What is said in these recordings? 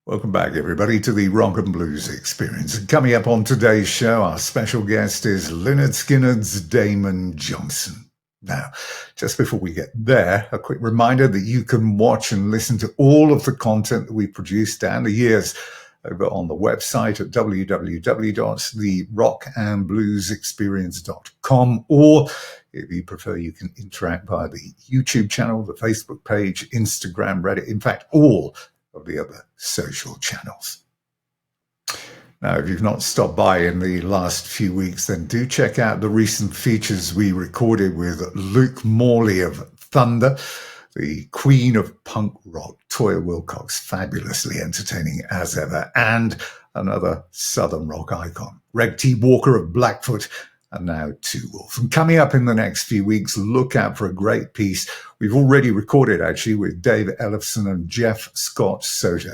Welcome back, everybody, to the Rock and Blues Experience. And coming up on today's show, our special guest is Lynyrd Skynyrd's Damon Johnson. Now, just before we get there, a quick reminder that you can watch and listen to all of the content that we produced down the years over on the website at www.therockandbluesexperience.com, or if you prefer, you can interact via the YouTube channel, the Facebook page, Instagram, Reddit, in fact, all of the other social channels. Now, if you've not stopped by in the last few weeks, then do check out the recent features we recorded with Luke Morley of Thunder, the queen of punk rock, Toya Wilcox, fabulously entertaining as ever, and another Southern rock icon, Reg T. Walker of Blackfoot, and now Two Wolf. And coming up in the next few weeks, look out for a great piece we've already recorded, actually, with Dave Ellefson and Jeff Scott Soto,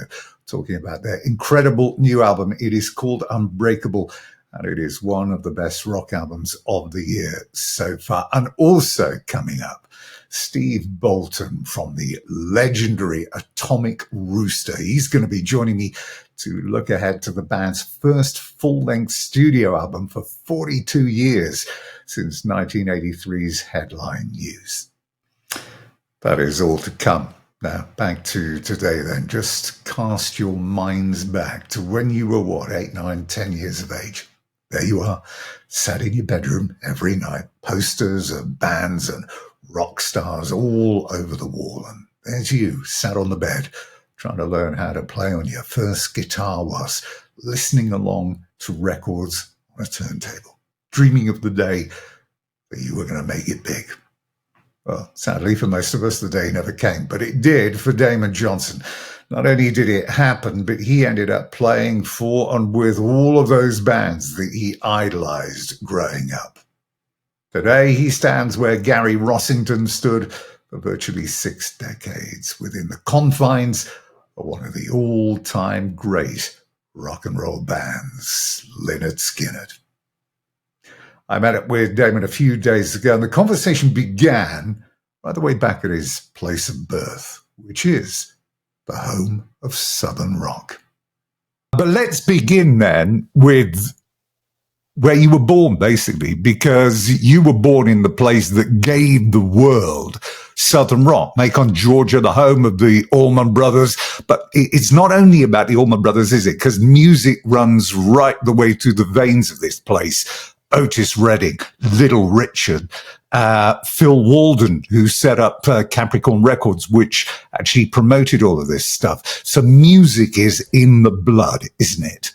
talking about their incredible new album. It is called Unbreakable, and it is one of the best rock albums of the year so far. And also coming up, Steve Bolton from the legendary Atomic Rooster. He's going to be joining me to look ahead to the band's first full-length studio album for 42 years, since 1983's Headline News. That is all to come. Now, back to today then. Just cast your minds back to when you were, 8, 9, 10 years of age. There you are, sat in your bedroom every night, posters of bands and rock stars all over the wall. And there's you, sat on the bed, trying to learn how to play on your first guitar whilst listening along to records on a turntable, dreaming of the day that you were going to make it big. Well, sadly for most of us, the day never came, but it did for Damon Johnson. Not only did it happen, but he ended up playing for and with all of those bands that he idolized growing up. Today, he stands where Gary Rossington stood for virtually 6 decades, within the confines of one of the all-time great rock and roll bands, Lynyrd Skynyrd. I met up with Damon a few days ago, and the conversation began right the way back at his place of birth, which is the home of Southern rock. But let's begin then with where you were born, basically, because you were born in the place that gave the world Southern rock. Macon, Georgia, the home of the Allman Brothers. But it's not only about the Allman Brothers, is it? Because music runs right the way through the veins of this place. Otis Redding, Little Richard, Phil Walden, who set up Capricorn Records, which actually promoted all of this stuff. So music is in the blood, isn't it?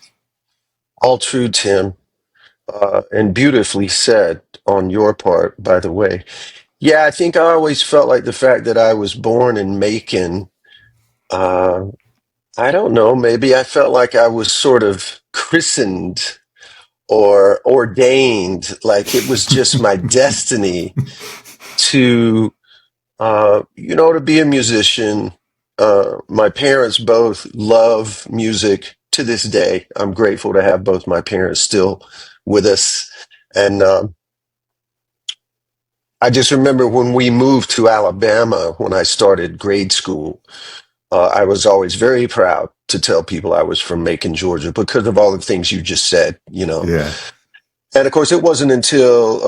All true, Tim. And beautifully said on your part, by the way. Yeah, I think I always felt like the fact that I was born in Macon, I don't know, maybe I felt like I was sort of christened or ordained, like it was just my destiny to, to be a musician. My parents both love music to this day. I'm grateful to have both my parents still with us. And I just remember when we moved to Alabama, when I started grade school, I was always very proud to tell people I was from Macon, Georgia, because of all the things you just said, Yeah. And of course, it wasn't until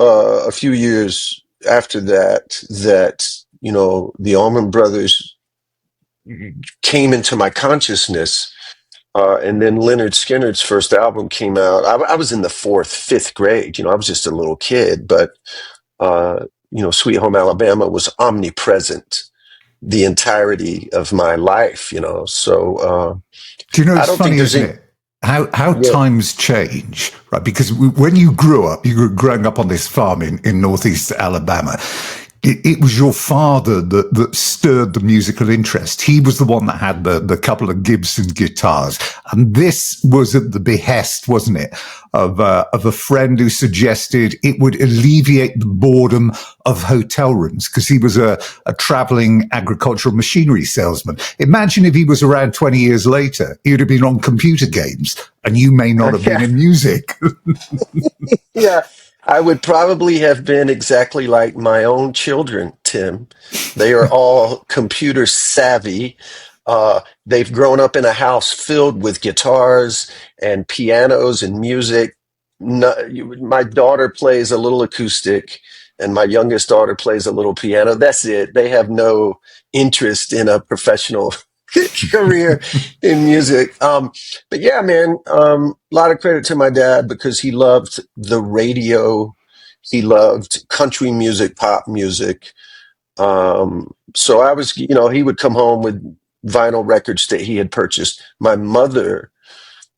a few years after that, the Allman Brothers came into my consciousness. And then Lynyrd Skynyrd's first album came out. I was in the 4th, 5th grade. I was just a little kid, but, Sweet Home Alabama was omnipresent the entirety of my life, So, do you know, it's funny, isn't it? How times change, right? Because when you grew up, you were growing up on this farm in northeast Alabama. It was your father that stirred the musical interest. He was the one that had the couple of Gibson guitars. And this was at the behest, wasn't it, of a friend who suggested it would alleviate the boredom of hotel rooms, because he was a traveling agricultural machinery salesman. Imagine if he was around 20 years later, he would have been on computer games and you may not have been in music. Yeah. I would probably have been exactly like my own children, Tim. They are all computer savvy. They've grown up in a house filled with guitars and pianos and music. No, my daughter plays a little acoustic, and my youngest daughter plays a little piano. That's it. They have no interest in a professional career in music. But yeah, man, a lot of credit to my dad because he loved the radio. He loved country music, pop music. So I was, he would come home with vinyl records that he had purchased. My mother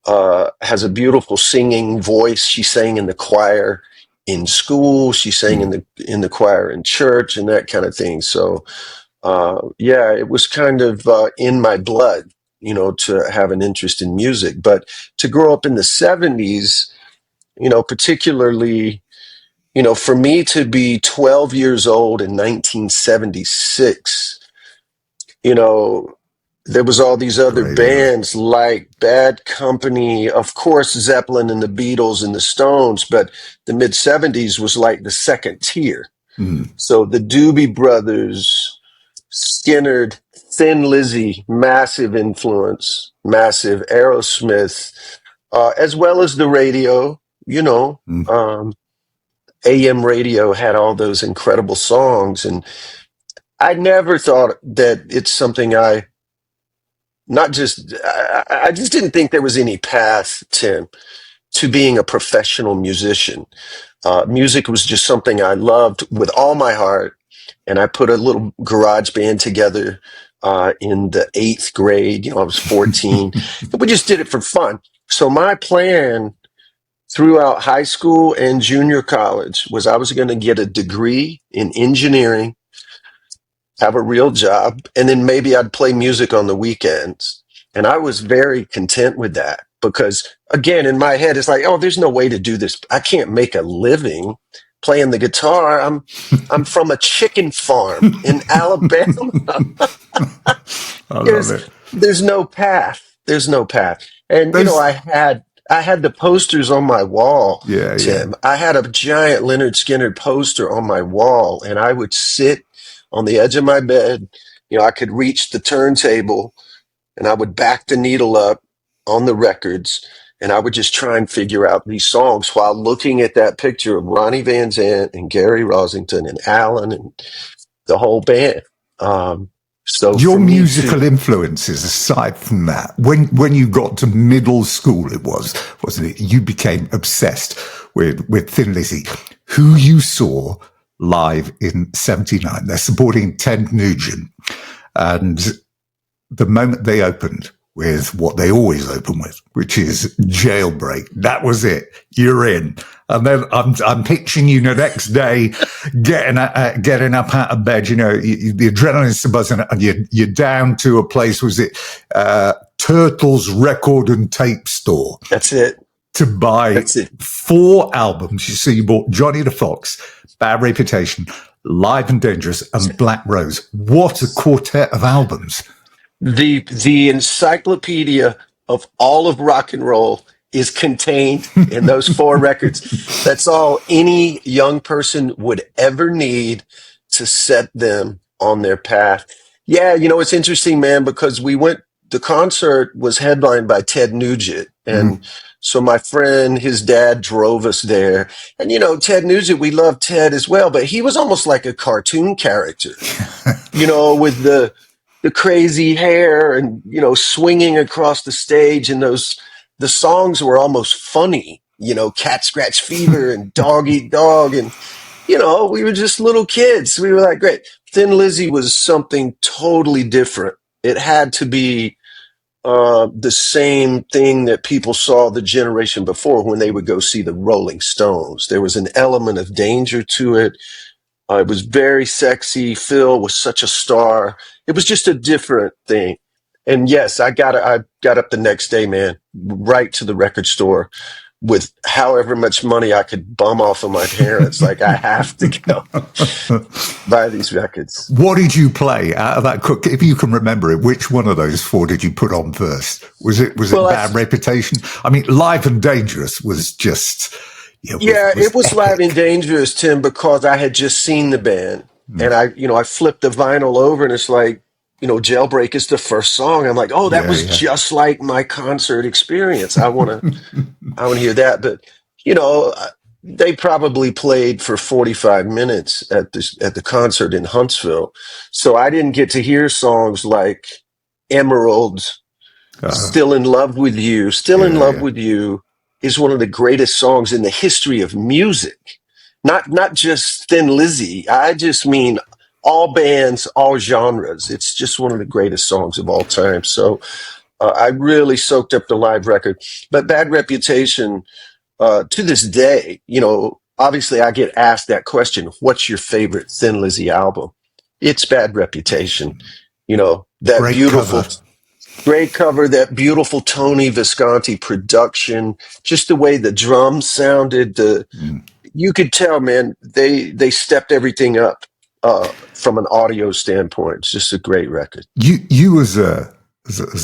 has a beautiful singing voice. She sang in the choir in school. She sang in the choir in church and that kind of thing. So yeah, it was kind of in my blood, to have an interest in music. But to grow up in the 70s, particularly, for me to be 12 years old in 1976, there was all these other Great era. bands like Bad Company, of course, Zeppelin and the Beatles and the Stones, but the mid 70s was like the second tier. So the Doobie Brothers, Skynyrd, Thin Lizzy, massive influence, massive Aerosmith, as well as the radio, AM radio had all those incredible songs. And I never thought that it's something I just didn't think there was any path, Tim, to being a professional musician. Music was just something I loved with all my heart. And I put a little garage band together in the 8th grade. I was 14. We just did it for fun. So my plan throughout high school and junior college was I was going to get a degree in engineering, have a real job, and then maybe I'd play music on the weekends. And I was very content with that because, again, in my head, it's like, oh, there's no way to do this. I can't make a living playing the guitar. I'm from a chicken farm in Alabama. I love it. There's no path. There's no path. And I had the posters on my wall, Yeah, Tim. yeah. I had a giant Lynyrd Skynyrd poster on my wall, and I would sit on the edge of my bed. I could reach the turntable, and I would back the needle up on the records, and I would just try and figure out these songs while looking at that picture of Ronnie Van Zant and Gary Rosington and Alan and the whole band. So Your for me musical influences, aside from that, when you got to middle school, wasn't it? You became obsessed with Thin Lizzy, who you saw live in '79. They're supporting Ted Nugent, and the moment they opened with what they always open with, which is Jailbreak, that was it. You're in. And then I'm picturing you the next day getting up out of bed, the adrenaline's buzzing, and you're down to a place, was it Turtles Record and Tape Store? That's it. To buy 4 albums. You see, you bought Johnny the Fox, Bad Reputation, Live and Dangerous, and Black Rose. What a quartet of albums. The encyclopedia of all of rock and roll is contained in those 4 records. That's all any young person would ever need to set them on their path. Yeah, it's interesting, man, because the concert was headlined by Ted Nugent. And so my friend, his dad drove us there. And, Ted Nugent, we love Ted as well, but he was almost like a cartoon character, with the crazy hair and, swinging across the stage. And the songs were almost funny, Cat Scratch Fever and Dog Eat Dog. And, we were just little kids. We were like, great. Thin Lizzy was something totally different. It had to be the same thing that people saw the generation before when they would go see the Rolling Stones. There was an element of danger to it. It was very sexy. Phil was such a star. It was just a different thing. And yes, I got up the next day, man, right to the record store with however much money I could bum off of my parents. Like, I have to go buy these records. What did you play out of that? If you can remember it, which one of those 4 did you put on first? Was it Bad Reputation? I mean, Live and Dangerous was just... it was Live and Dangerous, Tim, because I had just seen the band. And I flipped the vinyl over and it's like, Jailbreak is the first song. I'm like, oh, that Yeah, was yeah. just like my concert experience. I want to hear that. But you know, they probably played for 45 minutes at the concert in Huntsville, so I didn't get to hear songs like Emerald, uh, Still in Love with You. Still in yeah, Love yeah. with You is one of the greatest songs in the history of music. Not just Thin Lizzy. I just mean all bands, all genres. It's just one of the greatest songs of all time. So I really soaked up the live record. But Bad Reputation, to this day, obviously I get asked that question, what's your favorite Thin Lizzy album? It's Bad Reputation. That Great beautiful, cover. great cover, that beautiful Tony Visconti production, just the way the drums sounded, Mm. you could tell, man, they stepped everything up from an audio standpoint. It's just a great record. You as a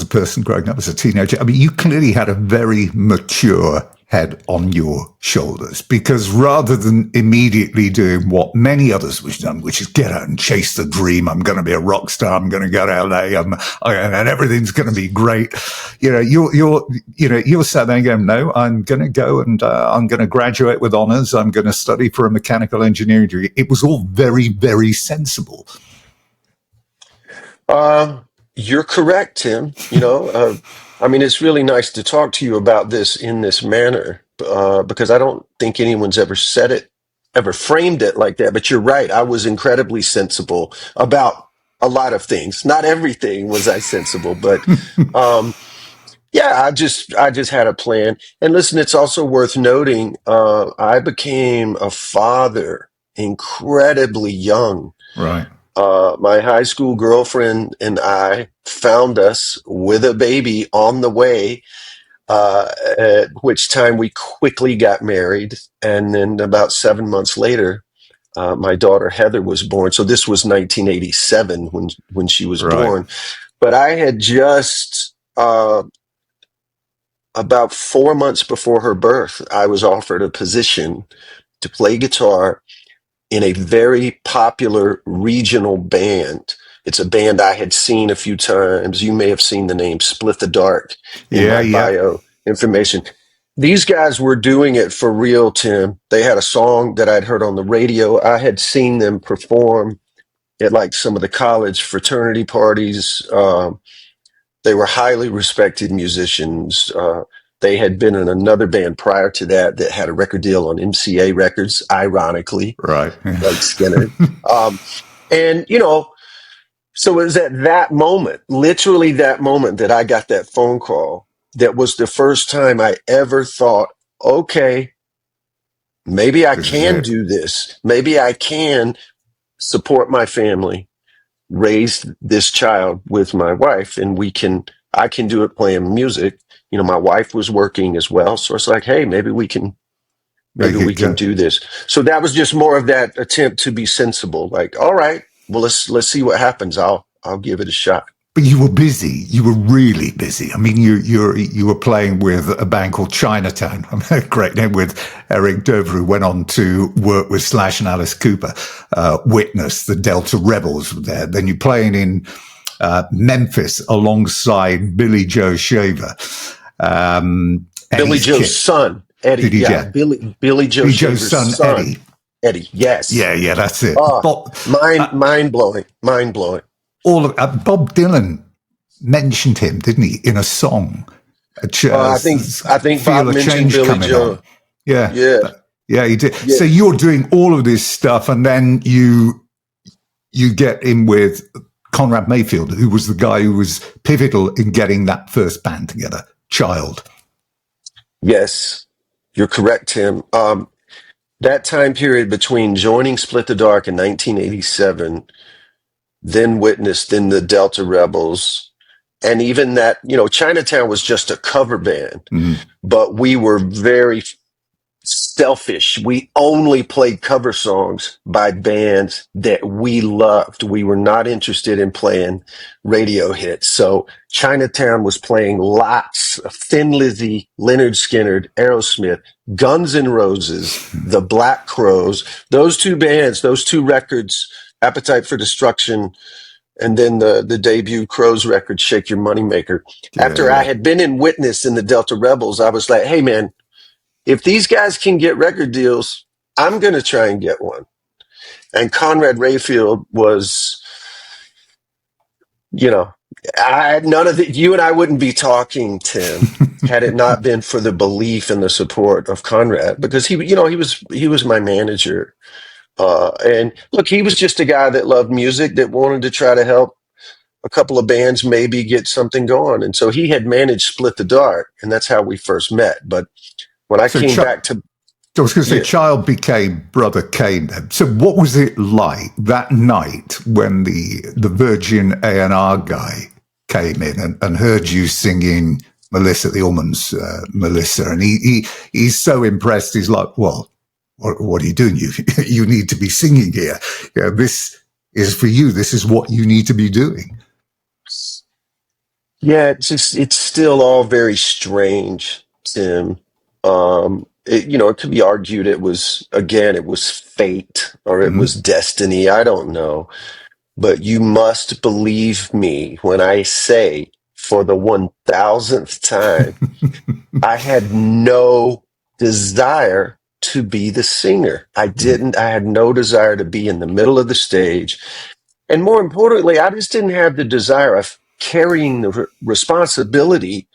person growing up as a teenager, I mean, you clearly had a very mature head on your shoulders, because rather than immediately doing what many others was done, which is get out and chase the dream, I'm going to be a rock star, I'm going to go to LA, and everything's going to be great. You're sat there going, no, I'm going to go and I'm going to graduate with honors. I'm going to study for a mechanical engineering degree. It was all very, very sensible. Uh, you're correct, Tim. I mean, it's really nice to talk to you about this in this manner, because I don't think anyone's ever said it, ever framed it like that. But you're right. I was incredibly sensible about a lot of things. Not everything was I sensible, but um, yeah, I just had a plan. And listen, it's also worth noting, I became a father incredibly young. Right. My high school girlfriend and I found us with a baby on the way, at which time we quickly got married. And then about 7 months later, my daughter Heather was born. So this was 1987 when she was Right. born. But I had just, about 4 months before her birth, I was offered a position to play guitar in a very popular regional band. It's a band I had seen a few times. You may have seen the name Split the Dark in Yeah, my yeah. bio information. These guys were doing it for real, Tim. They had a song that I'd heard on the radio. I had seen them perform at like some of the college fraternity parties. They were highly respected musicians. They had been in another band prior to that had a record deal on MCA Records, ironically, Right. like Skinner. Um, and, so it was at that moment, literally that moment, that I got that phone call. That was the first time I ever thought, okay, maybe I This is can it. do this. Maybe I can support my family, raise this child with my wife, and I can do it playing music. My wife was working as well. So it's like, hey, maybe Make we it can go. do this. So that was just more of that attempt to be sensible. Like, all right, well, let's see what happens. I'll give it a shot. But you were busy. You were really busy. I mean, you were playing with a band called Chinatown. I mean, a great name, with Eric Dover, who went on to work with Slash and Alice Cooper. Witness, the Delta Rebels were there. Then you're playing in Memphis alongside Billy Joe Shaver, Billy Eddie's Joe's kid. son, Eddie. Did he? Yeah, Yeah. Billy Joe Billy Joe's Shaver's son, son, Eddie. Eddie. Yes. Yeah, yeah, that's it. Oh, mind blowing, mind blowing. Bob Dylan mentioned him, didn't he, in a song? I think Feel Bob a mentioned change Billy coming Joe. on. Yeah, Yeah, yeah, he did. yeah. So you're doing all of this stuff, and then you get in with Conrad Mayfield, who was the guy who was pivotal in getting that first band together, Child. Yes, you're correct, Tim. That time period between joining Split the Dark in 1987, then Witness, then the Delta Rebels, and even that, Chinatown was just a cover band, Mm, but we were very selfish. We only played cover songs by bands that we loved. We were not interested in playing radio hits. So Chinatown was playing lots of Thin Lizzy, Lynyrd Skynyrd, Aerosmith, Guns N' Roses, the Black Crowes. Those two bands, those two records, Appetite for Destruction, and then the debut Crows record, Shake Your Moneymaker. Yeah, After I yeah. had been in Witness in the Delta Rebels, I was like, hey, man, if these guys can get record deals, I'm going to try and get one. And Conrad Rayfield was, you know, none of the, you and I wouldn't be talking, Tim, had it not been for the belief and the support of Conrad, because he was my manager. And look, he was just a guy that loved music, that wanted to try to help a couple of bands maybe get something going. And so he had managed Split the Dark, and that's how we first met. But when I So came back to, I was going to say, yeah, Child became Brother Kane. So, what was it like that night when the Virgin A&R guy came in and heard you singing Melissa, the Allmans, Melissa, and he's so impressed. He's like, "Well, what are you doing? You need to be singing here. Yeah, this is for you. This is what you need to be doing." yeah, it's still all very strange, Tim. It could be argued it was, again, it was fate or it was Mm-hmm. destiny. I don't know. But you must believe me when I say, for the 1000th time, I had no desire to be the singer. I had no desire to be in the middle of the stage. And more importantly, I just didn't have the desire of carrying the responsibility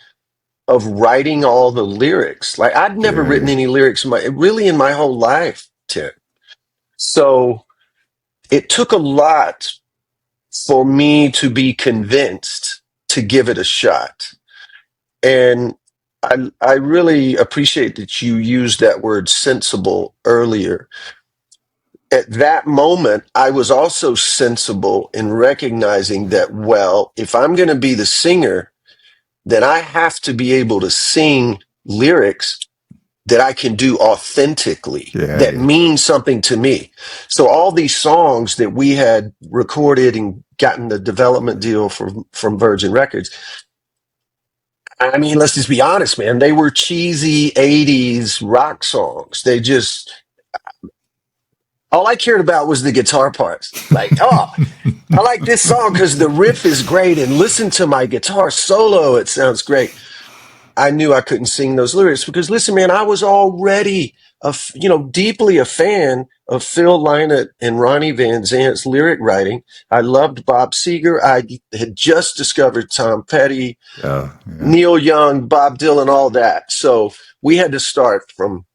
of writing all the lyrics. Like, I'd never Yeah, written yeah, any lyrics really in my whole life, Tim. So it took a lot for me to be convinced to give it a shot. And I really appreciate that you used that word sensible earlier. At that moment, I was also sensible in recognizing that, well, if I'm going to be the singer, then I have to be able to sing lyrics that I can do authentically, yeah, that yeah. mean something to me. So all these songs that we had recorded and gotten the development deal from Virgin Records, I mean, let's just be honest, man. They were cheesy 80s rock songs. All I cared about was the guitar parts. Like, oh, I like this song because the riff is great, and listen to my guitar solo. It sounds great. I knew I couldn't sing those lyrics because, listen, man, I was already deeply a fan of Phil Lynott and Ronnie Van Zant's lyric writing. I loved Bob Seger. I had just discovered Tom Petty, Yeah, yeah. Neil Young, Bob Dylan, all that. So we had to start from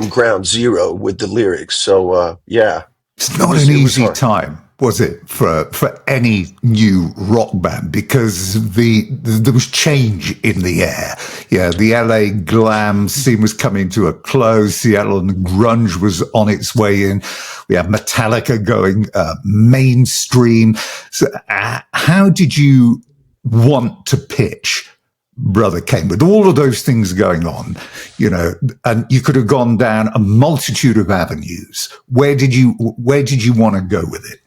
ground zero with the lyrics. So, yeah, It's it not was, an it was easy hard. time, was it, for any new rock band, because there was change in the air. Yeah, the LA glam scene was coming to a close. Seattle and grunge was on its way in. We have Metallica going mainstream. So, how did you want to pitch Brother Kane with all of those things going on, and you could have gone down a multitude of avenues? Where did you want to go with it?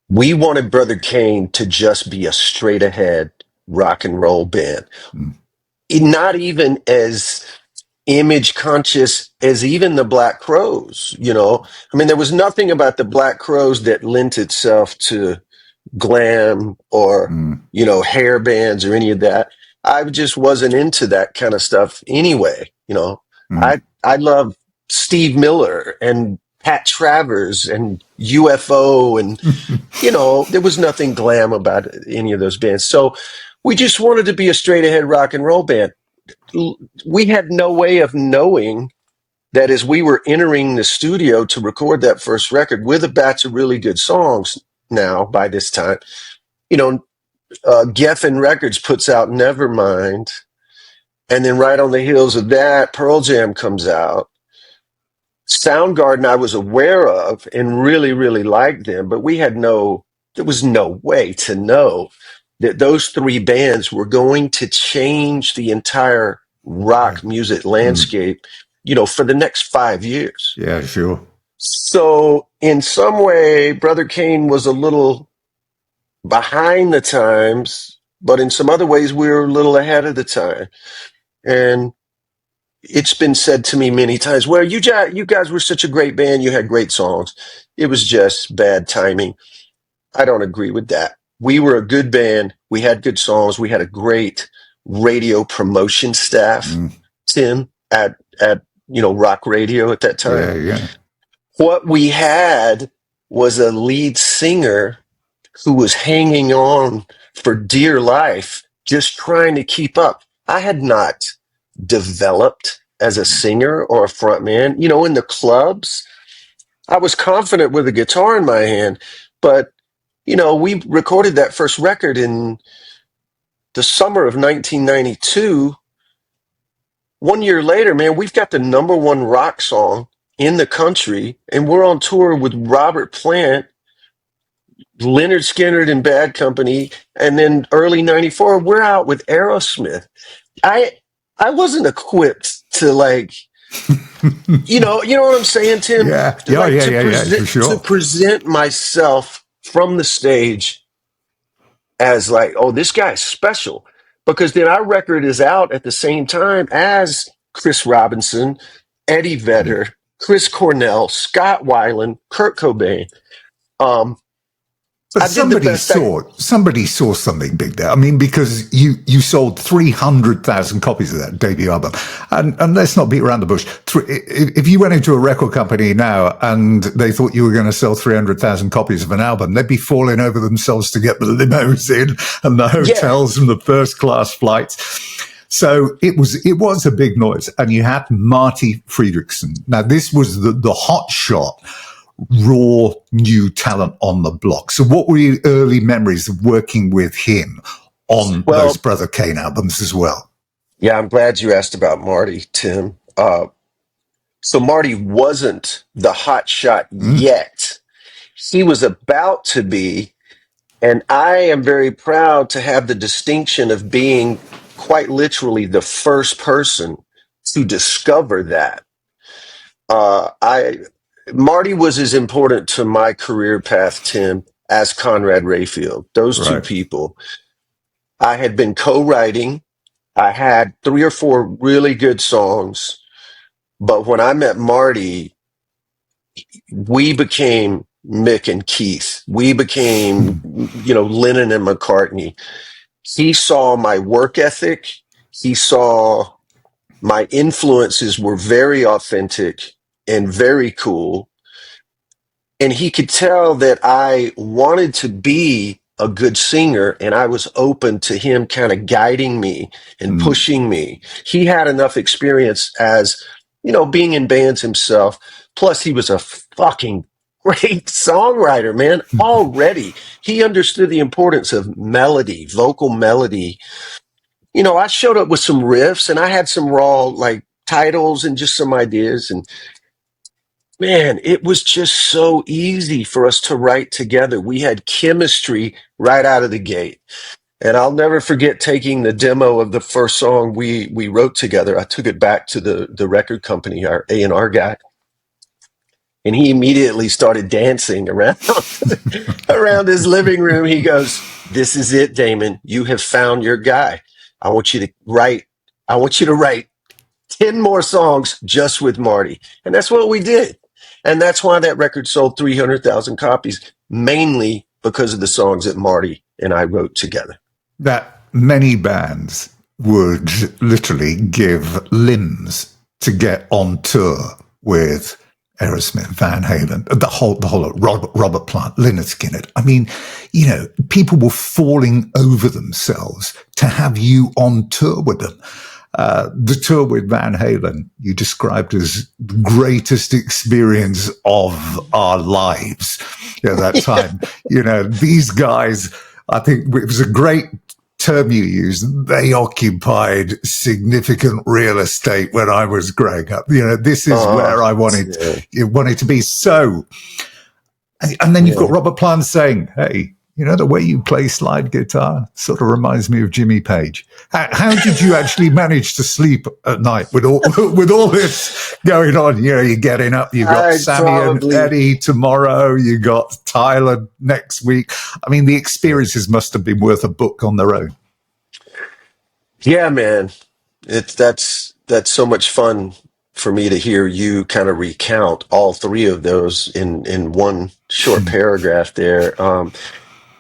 We wanted Brother Kane to just be a straight ahead rock and roll band. Mm, Not even as image conscious as even the Black Crowes. I mean, there was nothing about the Black Crowes that lent itself to glam or, mm, hair bands or any of that. I just wasn't into that kind of stuff anyway. mm. I love Steve Miller and Pat Travers and UFO, and there was nothing glam about any of those bands. So we just wanted to be a straight ahead rock and roll band. We had no way of knowing that as we were entering the studio to record that first record with a batch of really good songs now by this time, Geffen Records puts out Nevermind. And then right on the heels of that, Pearl Jam comes out. Soundgarden I was aware of and really, really liked them, but there was no way to know that those three bands were going to change the entire Yeah, rock music mm, landscape, for the next 5 years. yeah, sure. So in some way, Brother Kane was a little behind the times, but in some other ways, we were a little ahead of the time. And it's been said to me many times, well, you guys were such a great band. You had great songs. It was just bad timing. I don't agree with that. We were a good band. We had good songs. We had a great radio promotion staff, Mm, Tim, at rock radio at that time. yeah, yeah. What we had was a lead singer who was hanging on for dear life, just trying to keep up. I had not developed as a singer or a front man. In the clubs, I was confident with a guitar in my hand, but we recorded that first record in the summer of 1992. 1 year later, man, we've got the number one rock song in the country, and we're on tour with Robert Plant, Lynyrd Skynyrd and Bad Company, and then early '94, we're out with Aerosmith. I I wasn't equipped to you know what I'm saying, Tim? Yeah, To, yeah, like yeah, to yeah, yeah, for present to sure. present myself from the stage as like, oh, this guy's special. Because then our record is out at the same time as Chris Robinson, Eddie Mm. Vedder, Chris Cornell, Scott Weiland, Kurt Cobain. Um, But I did the best I. somebody saw something big there. I mean, because you sold 300,000 copies of that debut album, and let's not beat around the bush. If you went into a record company now and they thought you were going to sell 300,000 copies of an album, they'd be falling over themselves to get the limos in and the Yeah, hotels and the first class flights. So it was a big noise, and you had Marty Friedrichsen. Now this was the hot shot, raw new talent on the block. So what were your early memories of working with him on those well, Brother Kane albums as well? yeah, I'm glad you asked about Marty, Tim. So Marty wasn't the hot shot Mm, yet. He was about to be, and I am very proud to have the distinction of being quite literally the first person to discover that. I Marty was as important to my career path, Tim, as Conrad Rayfield. Those two right. people. I had been co-writing. I had three or four really good songs, but when I met Marty, we became Mick and Keith. We became, Lennon and McCartney. He saw my work ethic. He saw my influences were very authentic and very cool. And he could tell that I wanted to be a good singer, and I was open to him kind of guiding me and Mm. pushing me. He had enough experience as, being in bands himself. Plus, he was a fucking great songwriter, man. Already, he understood the importance of melody, vocal melody. I showed up with some riffs, and I had some raw, titles and just some ideas. And man, it was just so easy for us to write together. We had chemistry right out of the gate. And I'll never forget taking the demo of the first song we wrote together. I took it back to the record company, our A&R guy, and he immediately started dancing around around his living room. He goes, "This is it, Damon. You have found your guy. I want you to write I want you to write 10 more songs just with Marty." And that's what we did. And that's why that record sold 300,000 copies, mainly because of the songs that Marty and I wrote together. That many bands would literally give limbs to get on tour with Aerosmith, Van Halen, the whole Robert Plant, Lynyrd Skynyrd. I mean, people were falling over themselves to have you on tour with them. The tour with Van Halen you described as the greatest experience of our lives at that time. These guys, I think it was a great term you used. They occupied significant real estate when I was growing up. This is where I Yeah. wanted to be. So, and then you've got Yeah. Robert Plant saying, "Hey, the way you play slide guitar sort of reminds me of Jimmy Page." How did you actually manage to sleep at night with all with all this going on? You're getting up. You got I Sammy and probably, Eddie tomorrow. You got Tyler next week. I mean, the experiences must have been worth a book on their own. yeah, man. That's so much fun for me to hear you kind of recount all three of those in one short paragraph there.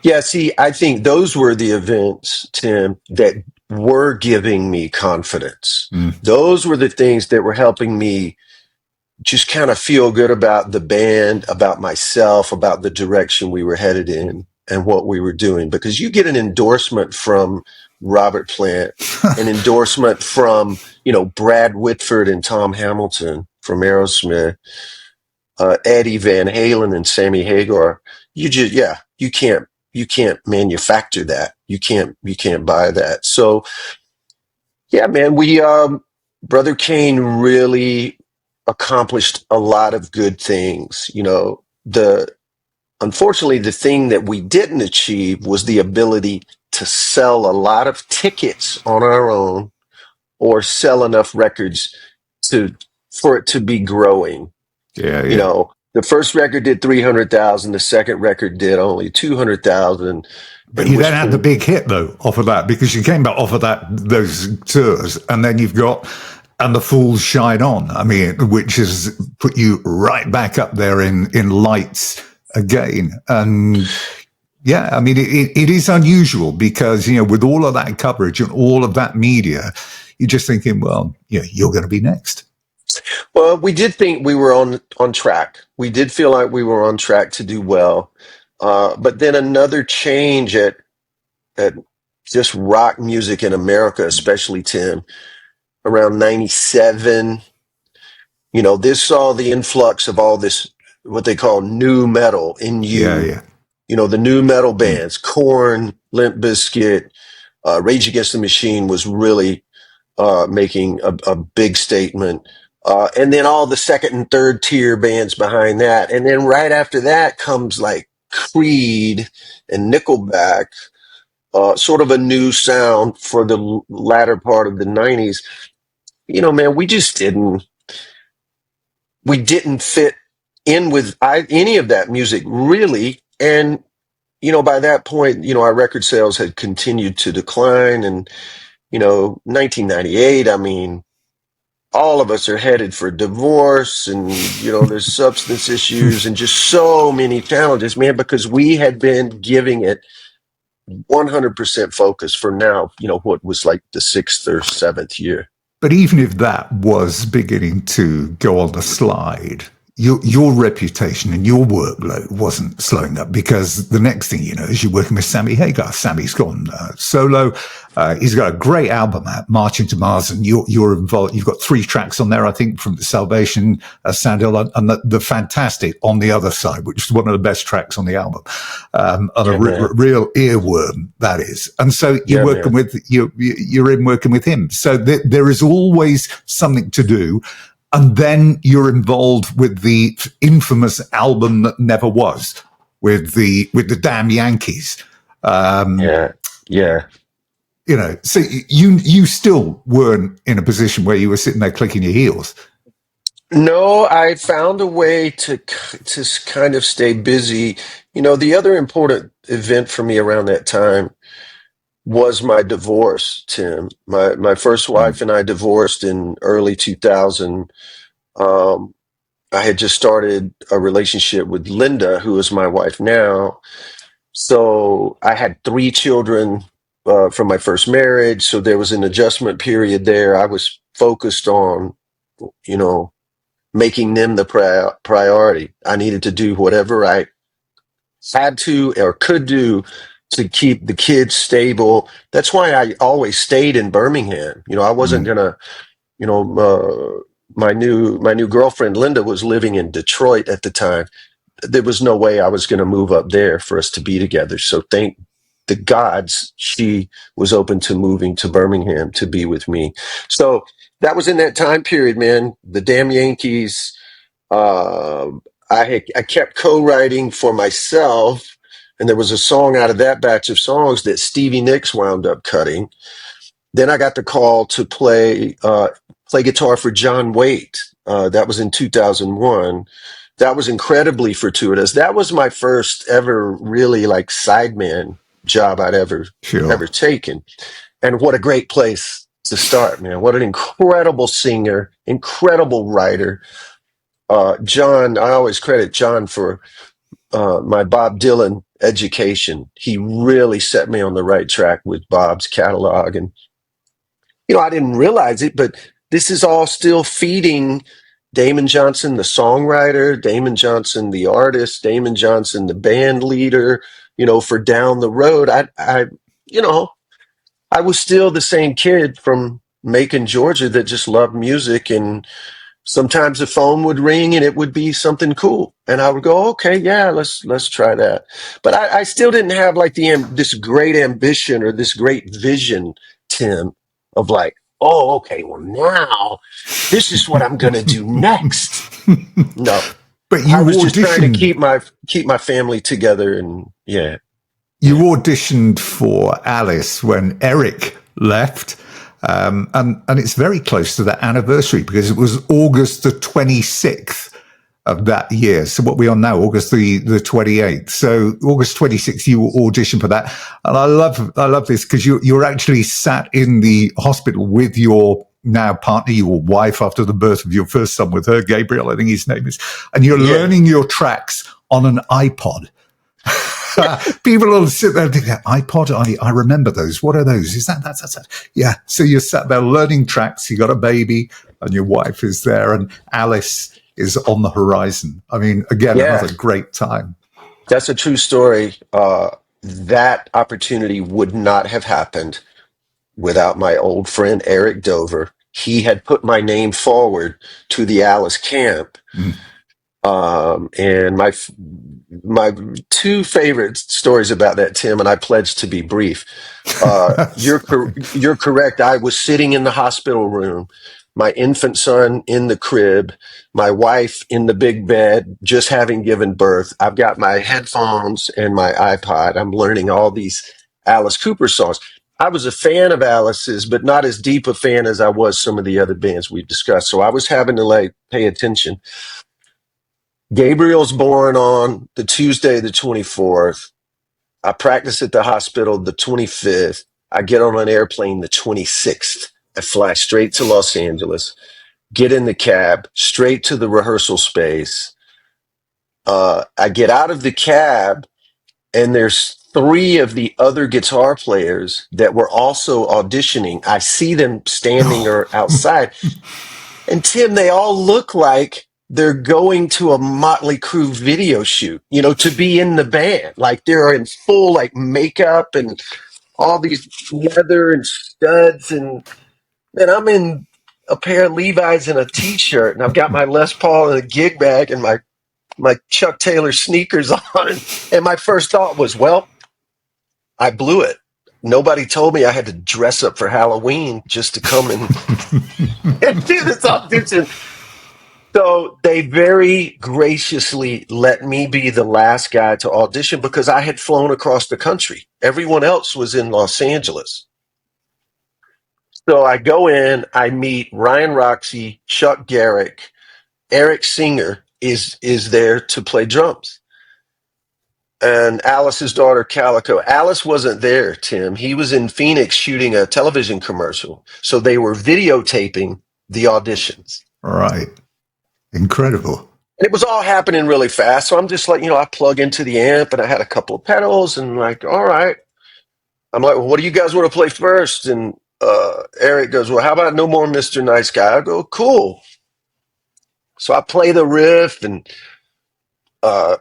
Yeah, see, I think those were the events, Tim, that were giving me confidence. Mm. Those were the things that were helping me just kind of feel good about the band, about myself, about the direction we were headed in and what we were doing. Because you get an endorsement from Robert Plant, an endorsement from, Brad Whitford and Tom Hamilton from Aerosmith, Eddie Van Halen and Sammy Hagar. You can't manufacture that. You can't buy that. So yeah, man, Brother Kane really accomplished a lot of good things. Unfortunately, the thing that we didn't achieve was the ability to sell a lot of tickets on our own or sell enough records for it to be growing. Yeah, yeah. The first record did 300,000, the second record did only 200,000 But and you was then had the big hit though off of that, because you came back off of those tours, and then you've got "And the Fools Shine On." I mean, which has put you right back up there in lights again. And yeah, I mean, it is unusual because with all of that coverage and all of that media, you're just thinking, well, you're going to be next. Well, we did think we were on track. We did feel like we were on track to do well. But then another change at just rock music in America, especially Tim, around 97, this saw the influx of all this, what they call new metal, Yeah, NU, yeah. the new metal Mm. bands, Korn, Limp Bizkit, Rage Against the Machine was really making a big statement. And then all the second and third tier bands behind that. And then right after that comes like Creed and Nickelback, sort of a new sound for the latter part of the 90s. Man, we didn't fit in with any of that music really. And, by that point, our record sales had continued to decline. And, 1998, I mean, all of us are headed for divorce, and there's substance issues and just so many challenges, man, because we had been giving it 100% focus for now, what was like the sixth or seventh year. But even if that was beginning to go on the slide, your reputation and your workload wasn't slowing up, because the next thing you know is you're working with Sammy Hagar. Sammy's gone solo. He's got a great album out, Marching to Mars, and you're involved. You've got 3 tracks on there, I think, from Salvation, Sandhill, and the fantastic On the Other Side, which is one of the best tracks on the album, and a real earworm that is. And so you're working with you're working with him. So there is always something to do. And then you're involved with the infamous album that never was, with the Damn Yankees. Yeah. So you still weren't in a position where you were sitting there clicking your heels. No, I found a way to kind of stay busy. The other important event for me around that time was my divorce, Tim. My first wife and I divorced in early 2000. I had just started a relationship with Linda, who is my wife now. So I had 3 children from my first marriage. So there was an adjustment period there. I was focused on, making them the priority. I needed to do whatever I had to or could do to keep the kids stable. That's why I always stayed in Birmingham. I wasn't gonna, my new girlfriend Linda was living in Detroit at the time. There was no way I was going to move up there for us to be together. So thank the gods she was open to moving to Birmingham to be with me. So that was in that time period, man. The Damn Yankees. I kept co-writing for myself, and there was a song out of that batch of songs that Stevie Nicks wound up cutting. Then I got the call to play guitar for John Waite. That was in 2001. That was incredibly fortuitous. That was my first ever really like sideman job I'd ever taken. And what a great place to start, man. What an incredible singer, incredible writer. John, I always credit John for my Bob Dylan education. He really set me on the right track with Bob's catalog. And, I didn't realize it, but this is all still feeding Damon Johnson, the songwriter, Damon Johnson, the artist, Damon Johnson, the band leader, for down the road. You know, I was still the same kid from Macon, Georgia that just loved music. And sometimes the phone would ring and it would be something cool. And I would go, okay, yeah, let's try that. But I still didn't have like this great ambition or this great vision, Tim, of like, oh, okay, well now this is what I'm going to do next. No, But I was just trying to keep my family together. And yeah. You auditioned for Alice when Eric left. And it's very close to that anniversary because it was August the 26th of that year. So what we are now, August the 28th. So August 26th, you auditioned for that. And I love this because you're actually sat in the hospital with your now partner, your wife, after the birth of your first son with her, Gabriel, I think his name is, and you're learning your tracks on an iPod. People will sit there and think, iPod, I remember those. What are those? Is that's that? Yeah. So you're sat there learning tracks. You got a baby and your wife is there and Alice is on the horizon. I mean, again, another great time. That's a true story. That opportunity would not have happened without my old friend, Eric Dover. He had put my name forward to the Alice camp. And my two favorite stories about that, Tim, and I pledge to be brief. You're correct. I was sitting in the hospital room, my infant son in the crib, my wife in the big bed, just having given birth. I've got my headphones and my iPod. I'm learning all these Alice Cooper songs. I was a fan of Alice's, but not as deep a fan as I was some of the other bands we've discussed. So I was having to pay attention. Gabriel's born on the Tuesday, the 24th. I practice at the hospital the 25th. I get on an airplane the 26th. I fly straight to Los Angeles, get in the cab, straight to the rehearsal space. I get out of the cab, and there's three of the other guitar players that were also auditioning. I see them standing or outside. And Tim, they all look like they're going to a Motley Crue video shoot, to be in the band. Like they're in full makeup and all these leather and studs. And I'm in a pair of Levi's and a t-shirt, and I've got my Les Paul and a gig bag and my Chuck Taylor sneakers on. And my first thought was, well, I blew it. Nobody told me I had to dress up for Halloween just to come and do this audition. So they very graciously let me be the last guy to audition because I had flown across the country. Everyone else was in Los Angeles. So I go in, I meet Ryan Roxy, Chuck Garrick, Eric Singer is there to play drums. And Alice's daughter, Calico. Alice wasn't there, Tim. He was in Phoenix shooting a television commercial. So they were videotaping the auditions. Right. Incredible. And it was all happening really fast. So I'm just like, I plug into the amp and I had a couple of pedals and all right. I'm like, well, what do you guys want to play first? And Eric goes, well, how about No More Mr. Nice Guy? I go, cool. So I play the riff and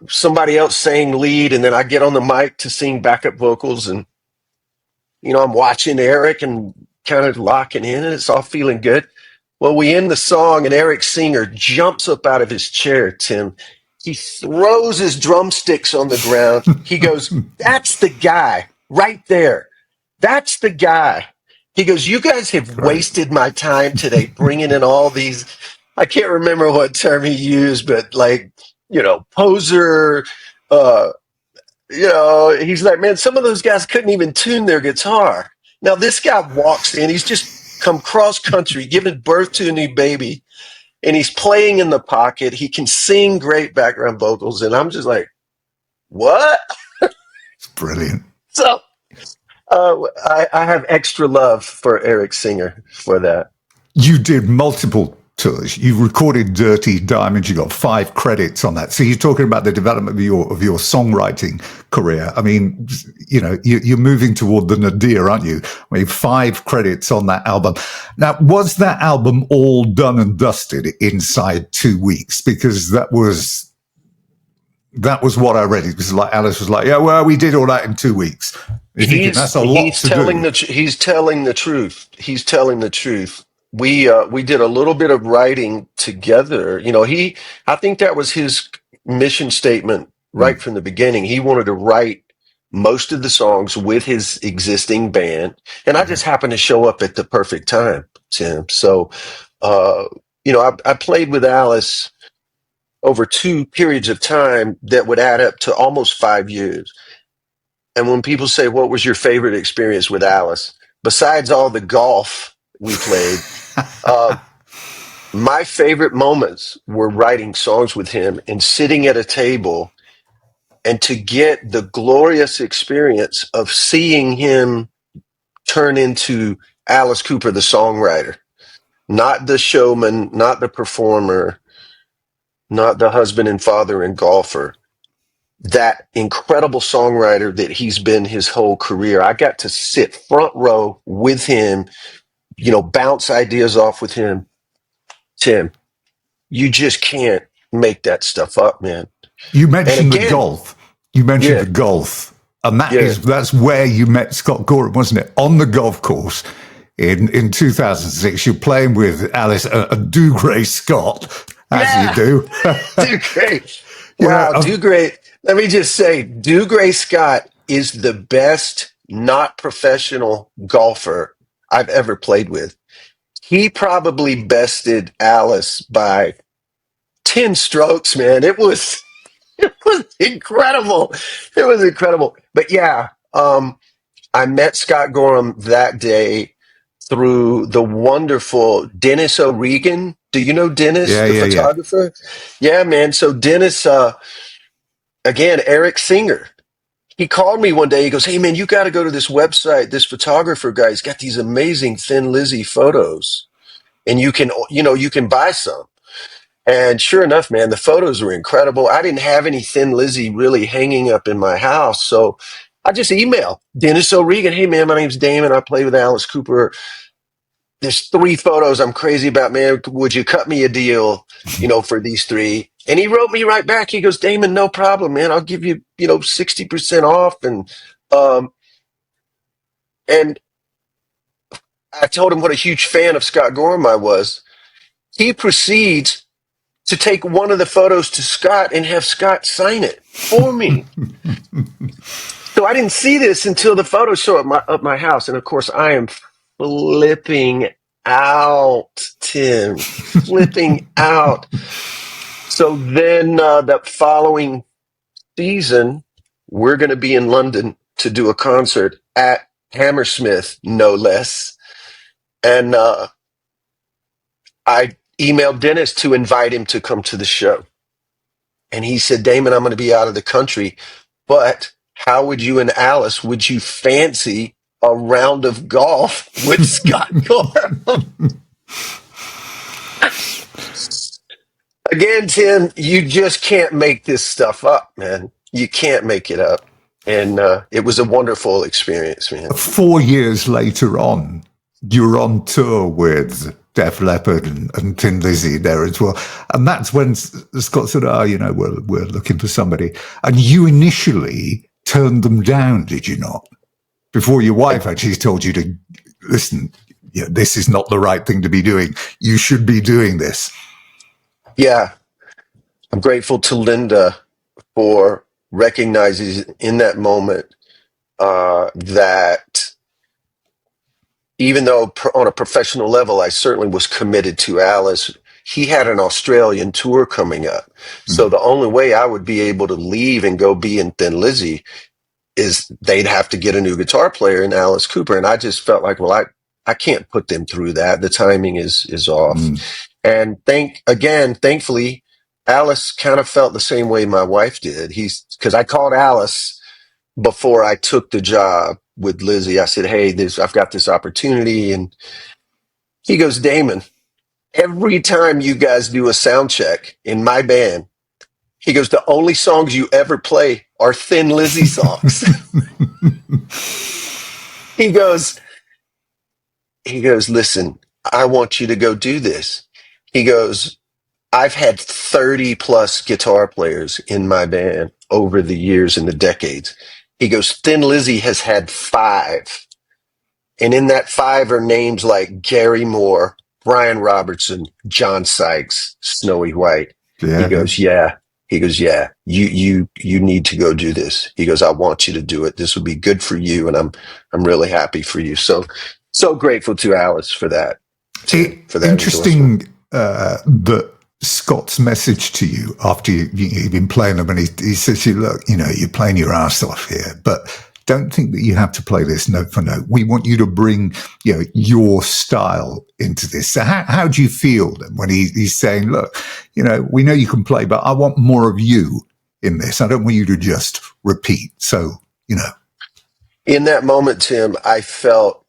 somebody else sang lead, and then I get on the mic to sing backup vocals, and I'm watching Eric and kind of locking in, and it's all feeling good. Well, we end the song, and Eric Singer jumps up out of his chair, Tim. He throws his drumsticks on the ground. He goes, that's the guy right there. That's the guy. He goes, you guys have wasted my time today bringing in all these, I can't remember what term he used, but poser, he's like, man, some of those guys couldn't even tune their guitar. Now this guy walks in, he's just come cross country, giving birth to a new baby, and he's playing in the pocket. He can sing great background vocals, and I'm just like, what? It's brilliant. So I have extra love for Eric Singer for that. You did multiple tours. You recorded Dirty Diamonds. You got 5 credits on that. So you're talking about the development of your songwriting career. I mean, you know, you're moving toward the nadir, aren't you? I mean, 5 credits on that album. Now, was that album all done and dusted inside 2 weeks? Because that was what I read. It was like Alice was like, yeah, well, we did all that in 2 weeks. You're thinking that's a lot to do. He's telling the truth. He's telling the truth. We did a little bit of writing together. You know, I think that was his mission statement right from the beginning. He wanted to write most of the songs with his existing band, and I just happened to show up at the perfect time, Tim. So, you know, I played with Alice over 2 periods of time that would add up to almost 5 years. And when people say, what was your favorite experience with Alice? Besides all the golf we played, my favorite moments were writing songs with him and sitting at a table, and to get the glorious experience of seeing him turn into Alice Cooper, the songwriter, not the showman, not the performer, not the husband and father and golfer. That incredible songwriter that he's been his whole career. I got to sit front row with him, you know, bounce ideas off with him. Tim, you just can't make that stuff up, man. You mentioned the golf. The golf. And that's where you met Scott Gorham, wasn't it? On the golf course in 2006. You're playing with Alice, a Dougray Scott, as you do. Dougray. Wow, Dougray. Let me just say, Dougray Scott is the best not professional golfer I've ever played with. He probably bested Alice by 10 strokes, man. It was incredible. It was incredible. But yeah, I met Scott Gorham that day through the wonderful Dennis O'Regan. Do you know Dennis, the photographer? Yeah, man. So Dennis, again, Eric Singer. He called me one day. He goes, hey, man, you got to go to this website. This photographer guy, he's got these amazing Thin Lizzy photos, and you can buy some. And sure enough, man, the photos were incredible. I didn't have any Thin Lizzy really hanging up in my house. So I just emailed Dennis O'Regan. Hey, man, my name's Damon. I play with Alice Cooper. There's 3 photos I'm crazy about, man. Would you cut me a deal, you know, for these 3? And he wrote me right back. He goes, Damon, no problem, man. I'll give you, 60% off. And I told him what a huge fan of Scott Gorham I was. He proceeds to take one of the photos to Scott and have Scott sign it for me. So I didn't see this until the photos show up my house. And of course, I am flipping out, Tim. Flipping out. So then that following season, we're going to be in London to do a concert at Hammersmith, no less. And I emailed Dennis to invite him to come to the show. And he said, Damon, I'm going to be out of the country, but how would you and Alice, would you fancy a round of golf with Scott Gorham? Again, Tim, you just can't make this stuff up, man. You can't make it up. And it was a wonderful experience, man. 4 years later on, you're on tour with Def Leppard and Thin Lizzy there as well. And that's when Scott said, we're looking for somebody. And you initially turned them down, did you not? Before your wife actually told you to, listen, this is not the right thing to be doing. You should be doing this. Yeah. I'm grateful to Linda for recognizing in that moment that even though on a professional level, I certainly was committed to Alice, he had an Australian tour coming up. Mm-hmm. So the only way I would be able to leave and go be in Thin Lizzy is they'd have to get a new guitar player in Alice Cooper. And I just felt like, well, I can't put them through that. The timing is off. And thankfully, Alice kind of felt the same way my wife did. Because I called Alice before I took the job with Lizzy. I said, hey, I've got this opportunity. And he goes, Damon, every time you guys do a sound check in my band, he goes, the only songs you ever play are Thin Lizzy songs. he goes, listen, I want you to go do this. He goes, I've had 30 plus guitar players in my band over the years and the decades. He goes, Thin Lizzy has had 5. And in that 5 are names like Gary Moore, Brian Robertson, John Sykes, Snowy White. He goes, yeah. He goes, yeah, you need to go do this. He goes, I want you to do it. This will be good for you. And I'm really happy for you. So grateful to Alice for that. For that interesting that Scott's message to you after you've been playing them, and he says to you, look, you're playing your ass off here, but don't think that you have to play this note for note. We want you to bring, your style into this. So how do you feel then when he's saying, look, we know you can play, but I want more of you in this. I don't want you to just repeat. So, In that moment, Tim, I felt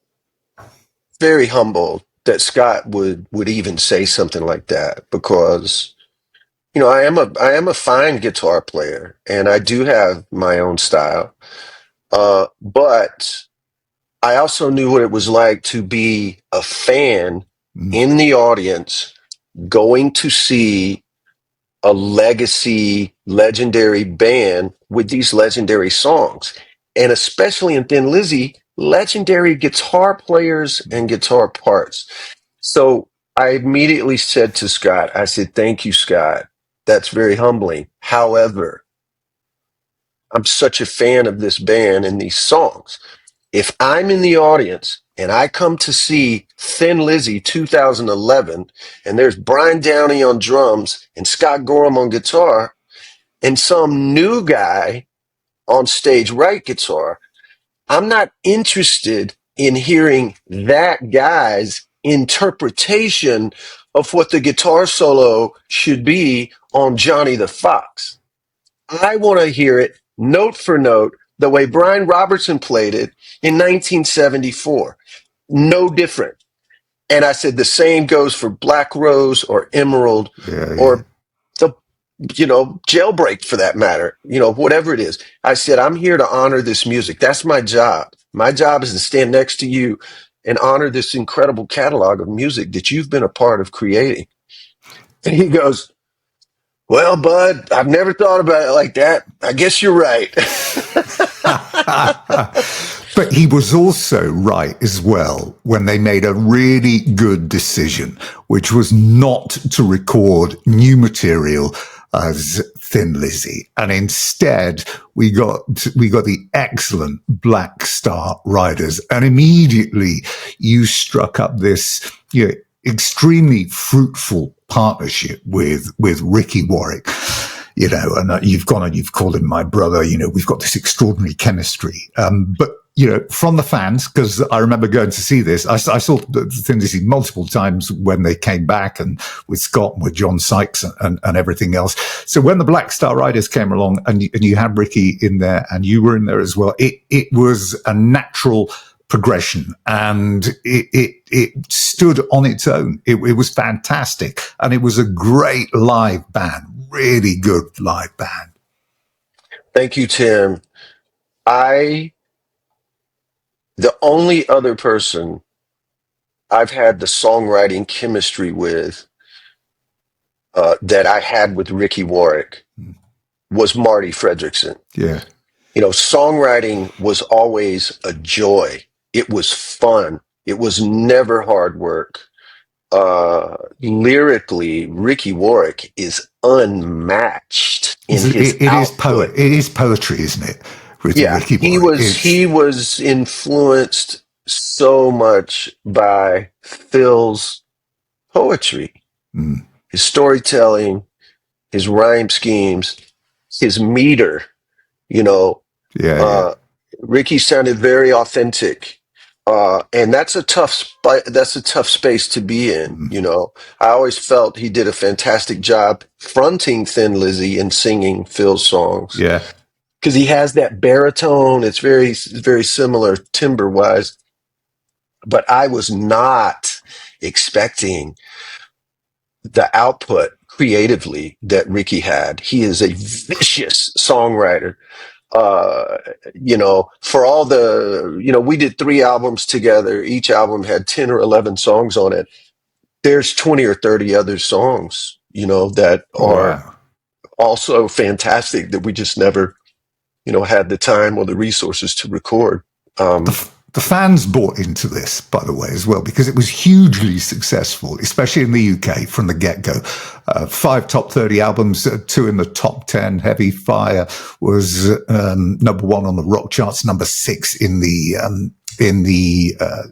very humbled that Scott would even say something like that, because I am a fine guitar player and I do have my own style. But I also knew what it was like to be a fan in the audience going to see a legendary band with these legendary songs. And especially in Thin Lizzy, legendary guitar players and guitar parts. So I immediately said to Scott, I said, thank you, Scott. That's very humbling. However, I'm such a fan of this band and these songs. If I'm in the audience and I come to see Thin Lizzy 2011, and there's Brian Downey on drums and Scott Gorham on guitar, and some new guy on stage right guitar, I'm not interested in hearing that guy's interpretation of what the guitar solo should be on Johnny the Fox. I want to hear it note for note the way Brian Robertson played it in 1974. No different. And I said the same goes for Black Rose or Emerald or the Jailbreak for that matter, whatever it is. I said, I'm here to honor this music. That's my job. My job is to stand next to you and honor this incredible catalog of music that you've been a part of creating. And he goes, well, Bud, I've never thought about it like that. I guess you're right. But he was also right as well when they made a really good decision, which was not to record new material as Thin Lizzy, and instead we got the excellent Black Star Riders, and immediately you struck up this extremely fruitful partnership with Ricky Warwick. And you've gone and you've called him my brother. We've got this extraordinary chemistry. But from the fans, because I remember going to see this, I saw the Thin Lizzy multiple times when they came back, and with Scott and with John Sykes and everything else. So when the Black Star Riders came along and you had Ricky in there and you were in there as well, it was a natural progression, and it stood on its own. It was fantastic, and it was a great live band, really good live band. Thank you, Tim. The only other person I've had the songwriting chemistry with that I had with Ricky Warwick was Marty Fredrickson. Yeah. Songwriting was always a joy. It was fun. It was never hard work. Lyrically, Ricky Warwick is unmatched in his output. It is poetry, isn't it? Ricky Warwick. He was influenced so much by Phil's poetry, his storytelling, his rhyme schemes, his meter. Ricky sounded very authentic. And that's a tough space to be in. I always felt he did a fantastic job fronting Thin Lizzy and singing Phil's songs. Yeah. Because he has that baritone. It's very, very similar timbre wise. But I was not expecting the output creatively that Ricky had. He is a vicious songwriter. For all we did 3 albums together. Each album had 10 or 11 songs on it. There's 20 or 30 other songs, that are Wow. also fantastic that we just never, had the time or the resources to record. The fans bought into this, by the way, as well, because it was hugely successful, especially in the UK from the get-go. 5 top 30 albums, 2 in the top 10. Heavy Fire was number 1 on the rock charts, number 6 in the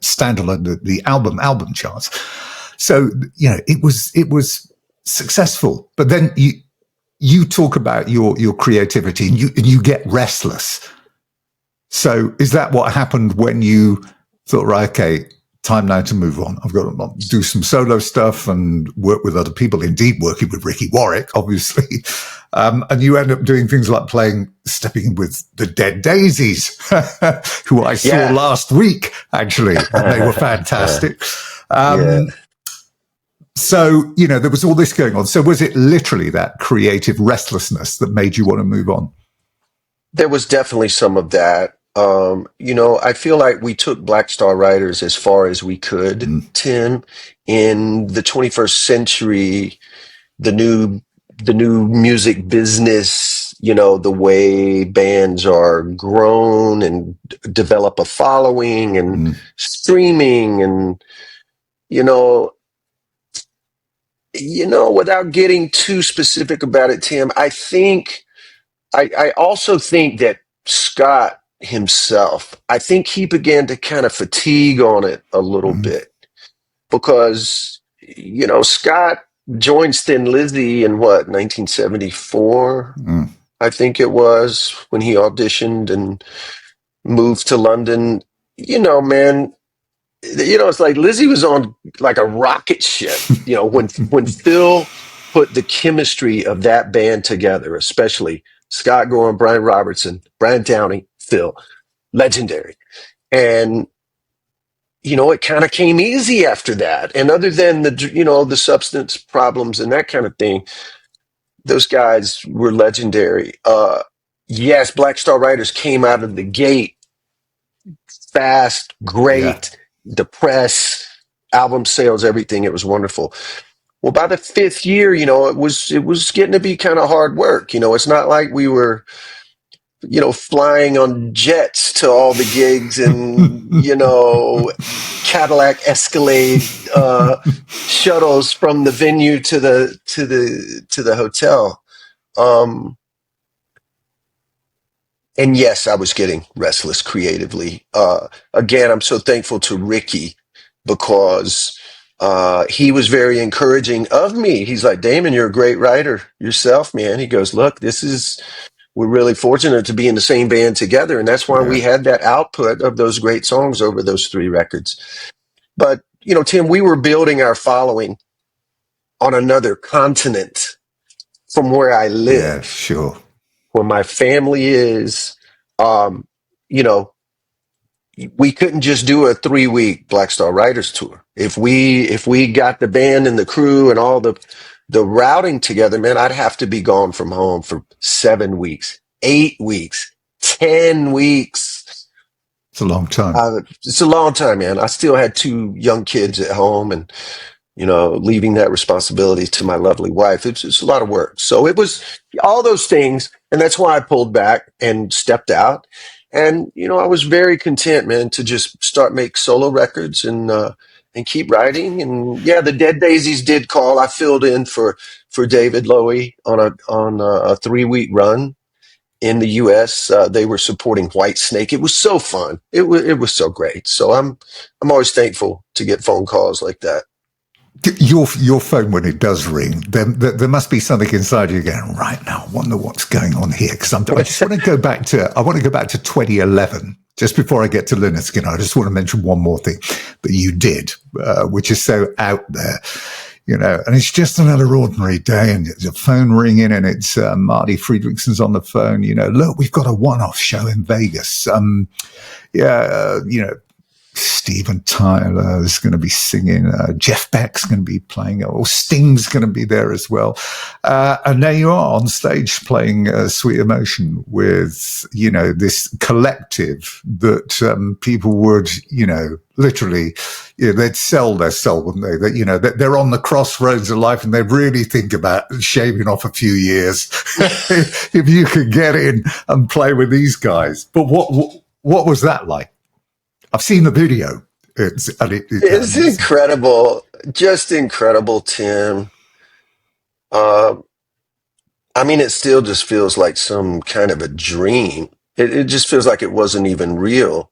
standalone, the album charts. So, it was successful. But then you talk about your creativity and you get restless. So is that what happened when you thought, right, okay, time now to move on? I've got to do some solo stuff and work with other people, indeed working with Ricky Warwick, obviously. And you end up doing things like stepping in with the Dead Daisies, who I saw last week, actually, and they were fantastic. So, there was all this going on. So was it literally that creative restlessness that made you want to move on? There was definitely some of that. I feel like we took Black Star Riders as far as we could, Tim. In the 21st century, the new music business, the way bands are grown and develop a following and streaming and, without getting too specific about it, Tim, I also think that Scott himself, I think he began to kind of fatigue on it a little bit because, Scott joined Thin Lizzy in 1974, I think it was, when he auditioned and moved to London. Man, it's like Lizzy was on like a rocket ship, when Phil put the chemistry of that band together, especially Scott Gorham, Brian Robertson, Brian Downey, Phil, legendary. And, it kind of came easy after that. And other than the substance problems and that kind of thing, those guys were legendary. Yes, Black Star Riders came out of the gate fast, great, depressed, album sales, everything. It was wonderful. Well, by the 5th year, it was getting to be kind of hard work. It's not like we were, flying on jets to all the gigs and, Cadillac Escalade shuttles from the venue to the hotel. And yes, I was getting restless creatively. Again, I'm so thankful to Ricky because he was very encouraging of me. He's like, Damon, you're a great writer yourself, man. He goes, look, we're really fortunate to be in the same band together. And that's why we had that output of those great songs over those 3 records. But, Tim, we were building our following on another continent from where I live. Yeah, sure. Where my family is, we couldn't just do a 3-week Black Star Riders tour. If we got the band and the crew and all the routing together, man, I'd have to be gone from home for 7 weeks, 8 weeks, 10 weeks. It's a long time. It's a long time, man. I still had 2 young kids at home and, leaving that responsibility to my lovely wife. It's a lot of work. So it was all those things. And that's why I pulled back and stepped out. And, I was very content, man, to just make solo records and keep writing. And yeah, the Dead Daisies did call. I filled in for David Lowy on a 3-week run in the US. They were supporting Whitesnake. It was so fun. It was so great. So I'm always thankful to get phone calls like that. Your phone, when it does ring, there must be something inside you going, right now, I wonder what's going on here. Because I just want to go back to 2011. Just before I get to Lynyrd Skynyrd, I just want to mention one more thing that you did, which is so out there, and it's just another ordinary day, and there's a phone ringing, and it's Marty Friedrichsen's on the phone. Look, we've got a one-off show in Vegas. Steven Tyler is going to be singing. Jeff Beck's going to be playing. Or Sting's going to be there as well. And there you are on stage playing Sweet Emotion with, this collective that people would, literally, they'd sell their soul, wouldn't they? That, they're on the crossroads of life and they really think about shaving off a few years if you could get in and play with these guys. But what was that like? I've seen the video. It's incredible, just incredible, Tim. It still just feels like some kind of a dream. It just feels like it wasn't even real.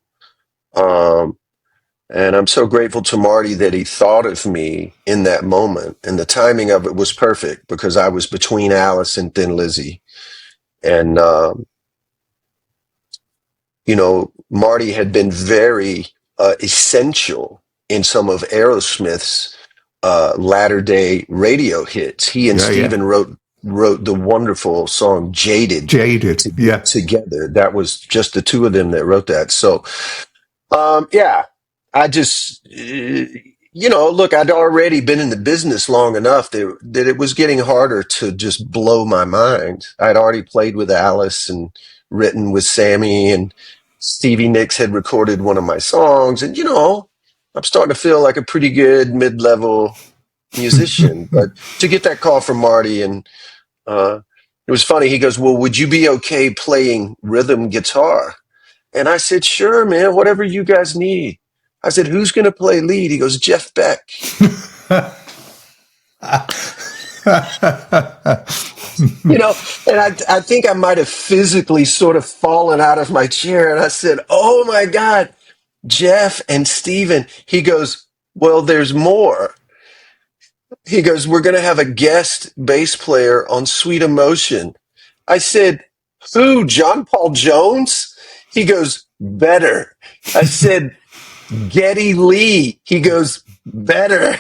And I'm so grateful to Marty that he thought of me in that moment. And the timing of it was perfect because I was between Alice and Thin Lizzy. And, Marty had been very essential in some of Aerosmith's latter day radio hits. He and Steven wrote the wonderful song Jaded together. That was just the two of them that wrote that. So, I just, look, I'd already been in the business long enough that it was getting harder to just blow my mind. I'd already played with Alice and written with Sammy, and Stevie Nicks had recorded one of my songs. And, I'm starting to feel like a pretty good mid-level musician. But to get that call from Marty, and it was funny. He goes, well, would you be okay playing rhythm guitar? And I said, sure, man, whatever you guys need. I said, who's going to play lead? He goes, Jeff Beck. And I think I might have physically sort of fallen out of my chair. And I said, oh, my God, Jeff and Steven. He goes, well, there's more. He goes, we're going to have a guest bass player on Sweet Emotion. I said, who, John Paul Jones? He goes, better. I said, Geddy Lee. He goes, better.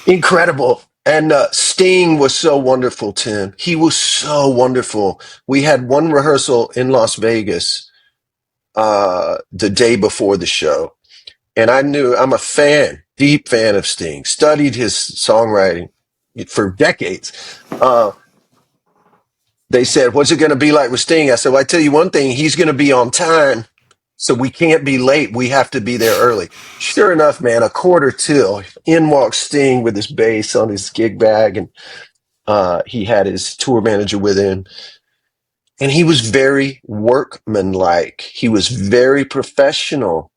Incredible. And Sting was so wonderful, Tim. He was so wonderful. We had one rehearsal in Las Vegas the day before the show. And I knew I'm a fan, deep fan of Sting, studied his songwriting for decades. They said, what's it going to be like with Sting? I said, well, I tell you one thing, he's going to be on time. So we can't be late. We have to be there early. Sure enough, man, 1:45, in walks Sting with his bass on his gig bag. And he had his tour manager with him. And he was very workmanlike. He was very professional.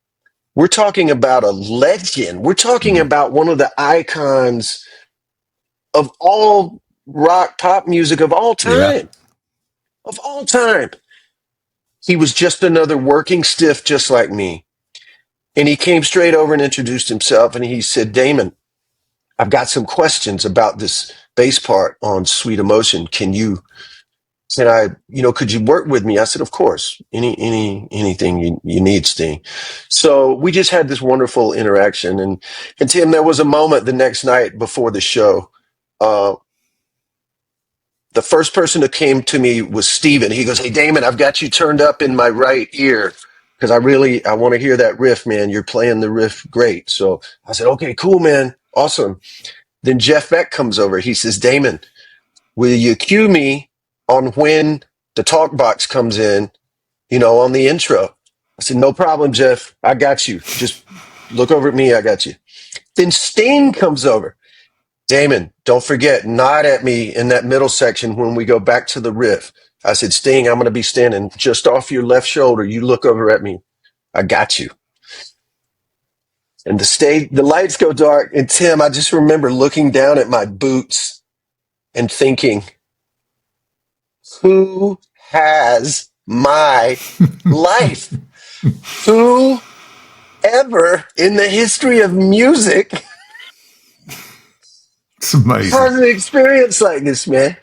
We're talking about a legend. We're talking about one of the icons of all rock pop music of all time. Yeah. Of all time. He was just another working stiff just like me. And he came straight over and introduced himself. And he said, Damon, I've got some questions about this bass part on Sweet Emotion. Could you work with me? I said, of course, anything you need, Sting. So we just had this wonderful interaction. And Tim, there was a moment the next night before the show. The first person who came to me was Steven. He goes, hey, Damon, I've got you turned up in my right ear because I want to hear that riff, man. You're playing the riff great. So I said, okay, cool, man. Awesome. Then Jeff Beck comes over. He says, Damon, will you cue me on when the talk box comes in, on the intro? I said, no problem, Jeff. I got you. Just look over at me. I got you. Then Sting comes over. Damon, don't forget, nod at me in that middle section when we go back to the riff. I said, Sting, I'm going to be standing just off your left shoulder. You look over at me. I got you. And the lights go dark. And Tim, I just remember looking down at my boots and thinking, who has my life? Who ever in the history of music It's amazing. has an experience like this, man?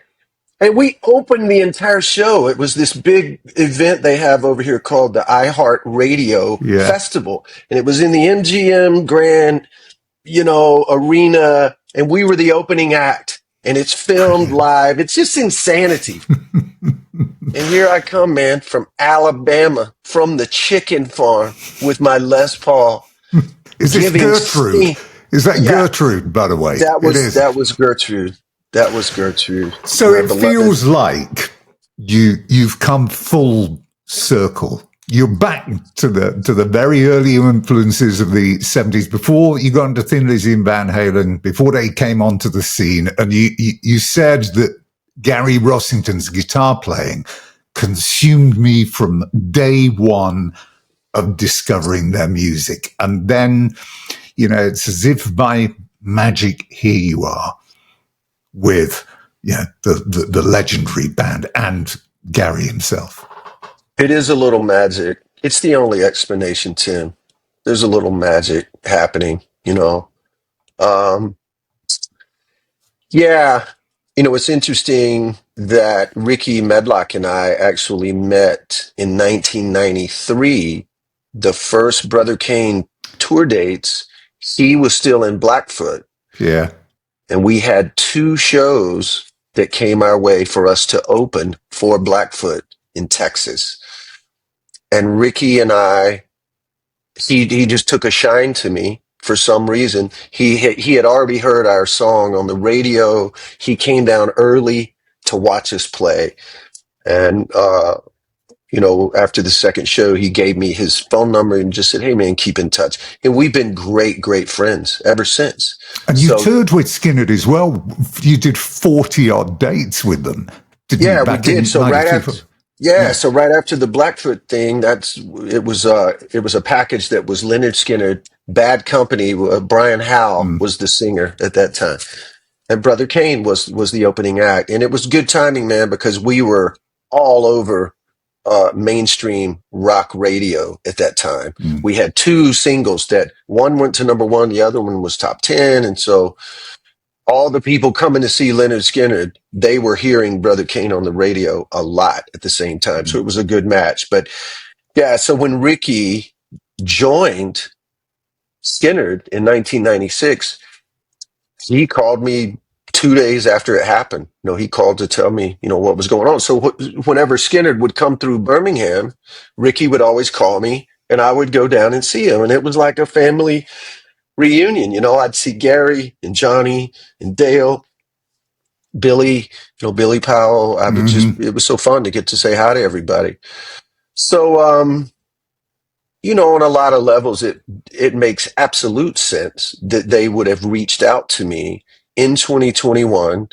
And we opened the entire show. It was this big event they have over here called the iHeart Radio Festival. And it was in the MGM Grand, arena. And we were the opening act. and it's filmed Brilliant. live. It's just insanity. And here I come, man, from Alabama, from the chicken farm with my Les Paul, Is this giving Gertrude? steam. Is that Yeah, Gertrude, by the way? that It was is. that was Gertrude. That was Gertrude, So my it beloved. feels like you've come full circle. You're back to the very early influences of the 70s before you got into Thin Lizzy and Van Halen, before they came onto the scene. And you said that Gary Rossington's guitar playing consumed me from day one of discovering their music. And then, it's as if by magic, here you are with the legendary band and Gary himself. It is a little magic. It's the only explanation, Tim. There's a little magic happening, you know. Um, yeah, it's interesting that Ricky Medlock and I actually met in 1993, the first Brother Kane tour dates. He was still in Blackfoot, Yeah. and we had two shows that came our way for us to open for Blackfoot in Texas. And Ricky and I, he just took a shine to me for some reason. He had already heard our song on the radio. He came down early to watch us play, and after the second show, he gave me his phone number and just said, "Hey, man, keep in touch." And we've been great, great friends ever since. And you So toured with Skynyrd as well. You did 40 odd dates with them, didn't you, yeah, we back did. in So right 93? after, yeah, Yeah. so right after the Blackfoot thing, it was a package that was Lynyrd Skynyrd, Bad Company. Brian Howe Mm, was the singer at that time, and Brother Kane was the opening act, and it was good timing, man, because we were all over mainstream rock radio at that time. mm, We had two singles that one went to number one, the other one was top 10, and so all the people coming to see Lynyrd Skynyrd, they were hearing Brother Kane on the radio a lot at the same time. So mm. it was a good match. But yeah, so when Ricky joined Skynyrd in 1996, he called me 2 days after it happened. He called to tell me, what was going on. So whenever Skynyrd would come through Birmingham, Ricky would always call me and I would go down and see him. And it was like a family reunion. I'd see Gary and Johnny and Dale, Billy, Billy Powell. Mm-hmm. It was so fun to get to say hi to everybody. So, on a lot of levels, it makes absolute sense that they would have reached out to me in 2021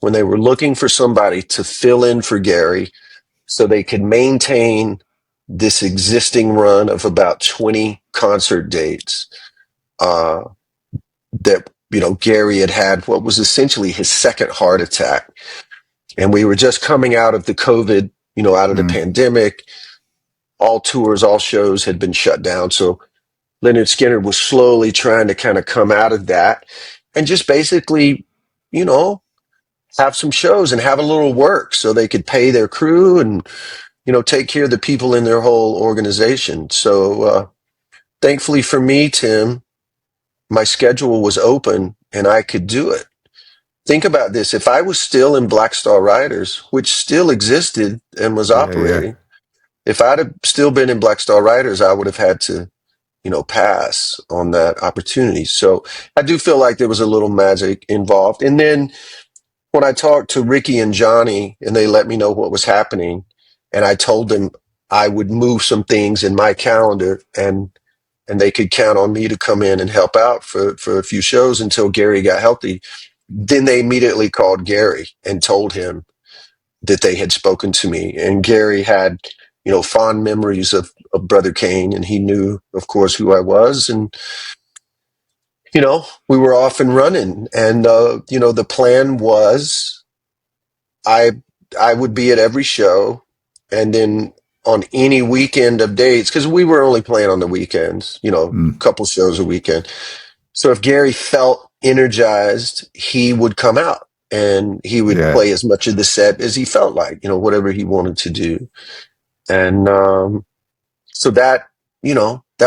when they were looking for somebody to fill in for Gary so they could maintain this existing run of about 20 concert dates. That, Gary had what was essentially his second heart attack. And we were just coming out of the COVID, out of the Mm, pandemic. All tours, all shows had been shut down. So Lynyrd Skynyrd was slowly trying to kind of come out of that and just basically, you know, have some shows and have a little work so they could pay their crew and, take care of the people in their whole organization. So thankfully for me, Tim, my schedule was open and I could do it. Think about this. If I was still in Black Star Riders, which still existed and was yeah, yeah. operating, if I'd have still been in Black Star Riders, I would have had to, pass on that opportunity. So I do feel like there was a little magic involved. And then when I talked to Ricky and Johnny and they let me know what was happening, and I told them I would move some things in my calendar and they could count on me to come in and help out for a few shows until Gary got healthy. Then they immediately called Gary and told him that they had spoken to me. And Gary had, fond memories of Brother Kane, and he knew, of course, who I was. And, we were off and running. And, the plan was I I would be at every show, and then on any weekend of dates, because we were only playing on the weekends, a Mm, couple shows a weekend. So if Gary felt energized, he would come out and he would yeah. play as much of the set as he felt like, whatever he wanted to do. And so that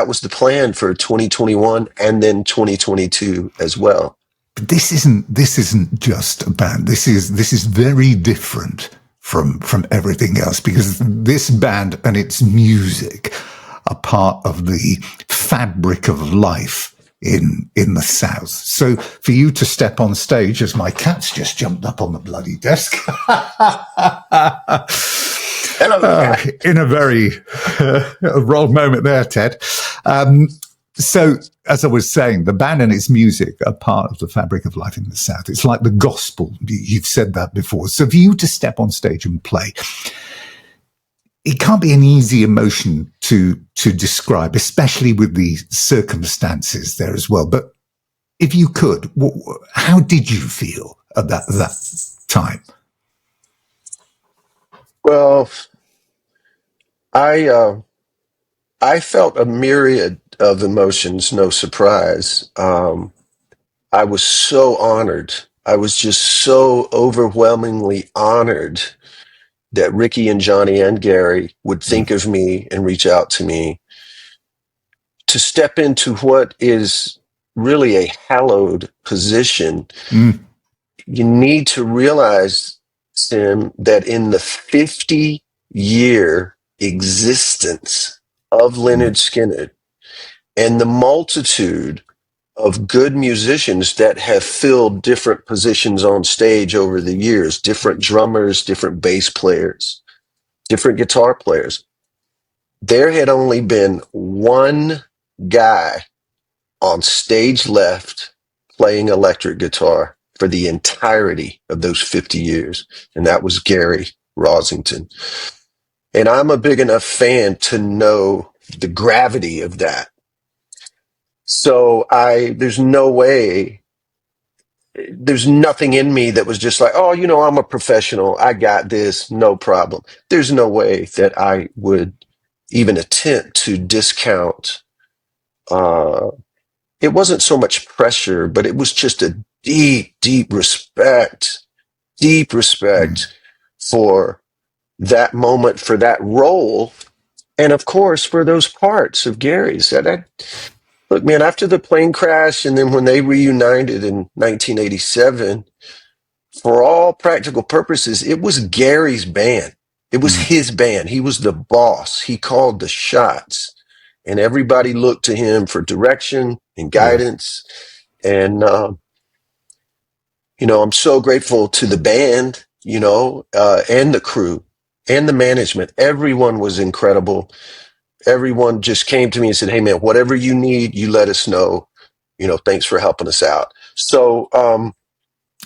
was the plan for 2021 and then 2022 as well. But this isn't just a band. This is very different from everything else, because this band and its music are part of the fabric of life in the South. So for you to step on stage, as my cat's just jumped up on the bloody desk, in a very role moment there, Ted. So, as I was saying, the band and its music are part of the fabric of life in the South. It's like the gospel. You've said that before. So for you to step on stage and play, it can't be an easy emotion to describe, especially with the circumstances there as well. But if you could, how did you feel at that time? Well, I felt a myriad of emotions, no surprise. I was so honored. I was just so overwhelmingly honored that Ricky and Johnny and Gary would think of me and reach out to me to step into what is really a hallowed position. You need to realize, Tim, that in the 50-year existence of Lynyrd Skynyrd and the multitude of good musicians that have filled different positions on stage over the years, different drummers, different bass players, different guitar players, there had only been one guy on stage left playing electric guitar for the entirety of those 50 years, and that was Gary Rosington. And I'm a big enough fan to know the gravity of that. So there's no way, there's nothing in me that was just like, oh, I'm a professional. I got this, no problem. There's no way that I would even attempt to discount. It wasn't so much pressure, but it was just a deep respect for that moment, for that role. And of course, for those parts of Gary's look, man, after the plane crash and then when they reunited in 1987, for all practical purposes, it was Gary's band. It was his band. He was the boss. He called the shots, and everybody looked to him for direction and guidance. And, I'm so grateful to the band, and the crew and the management. Everyone was incredible. Everyone just came to me and said, hey, man, whatever you need, you let us know. Thanks for helping us out. So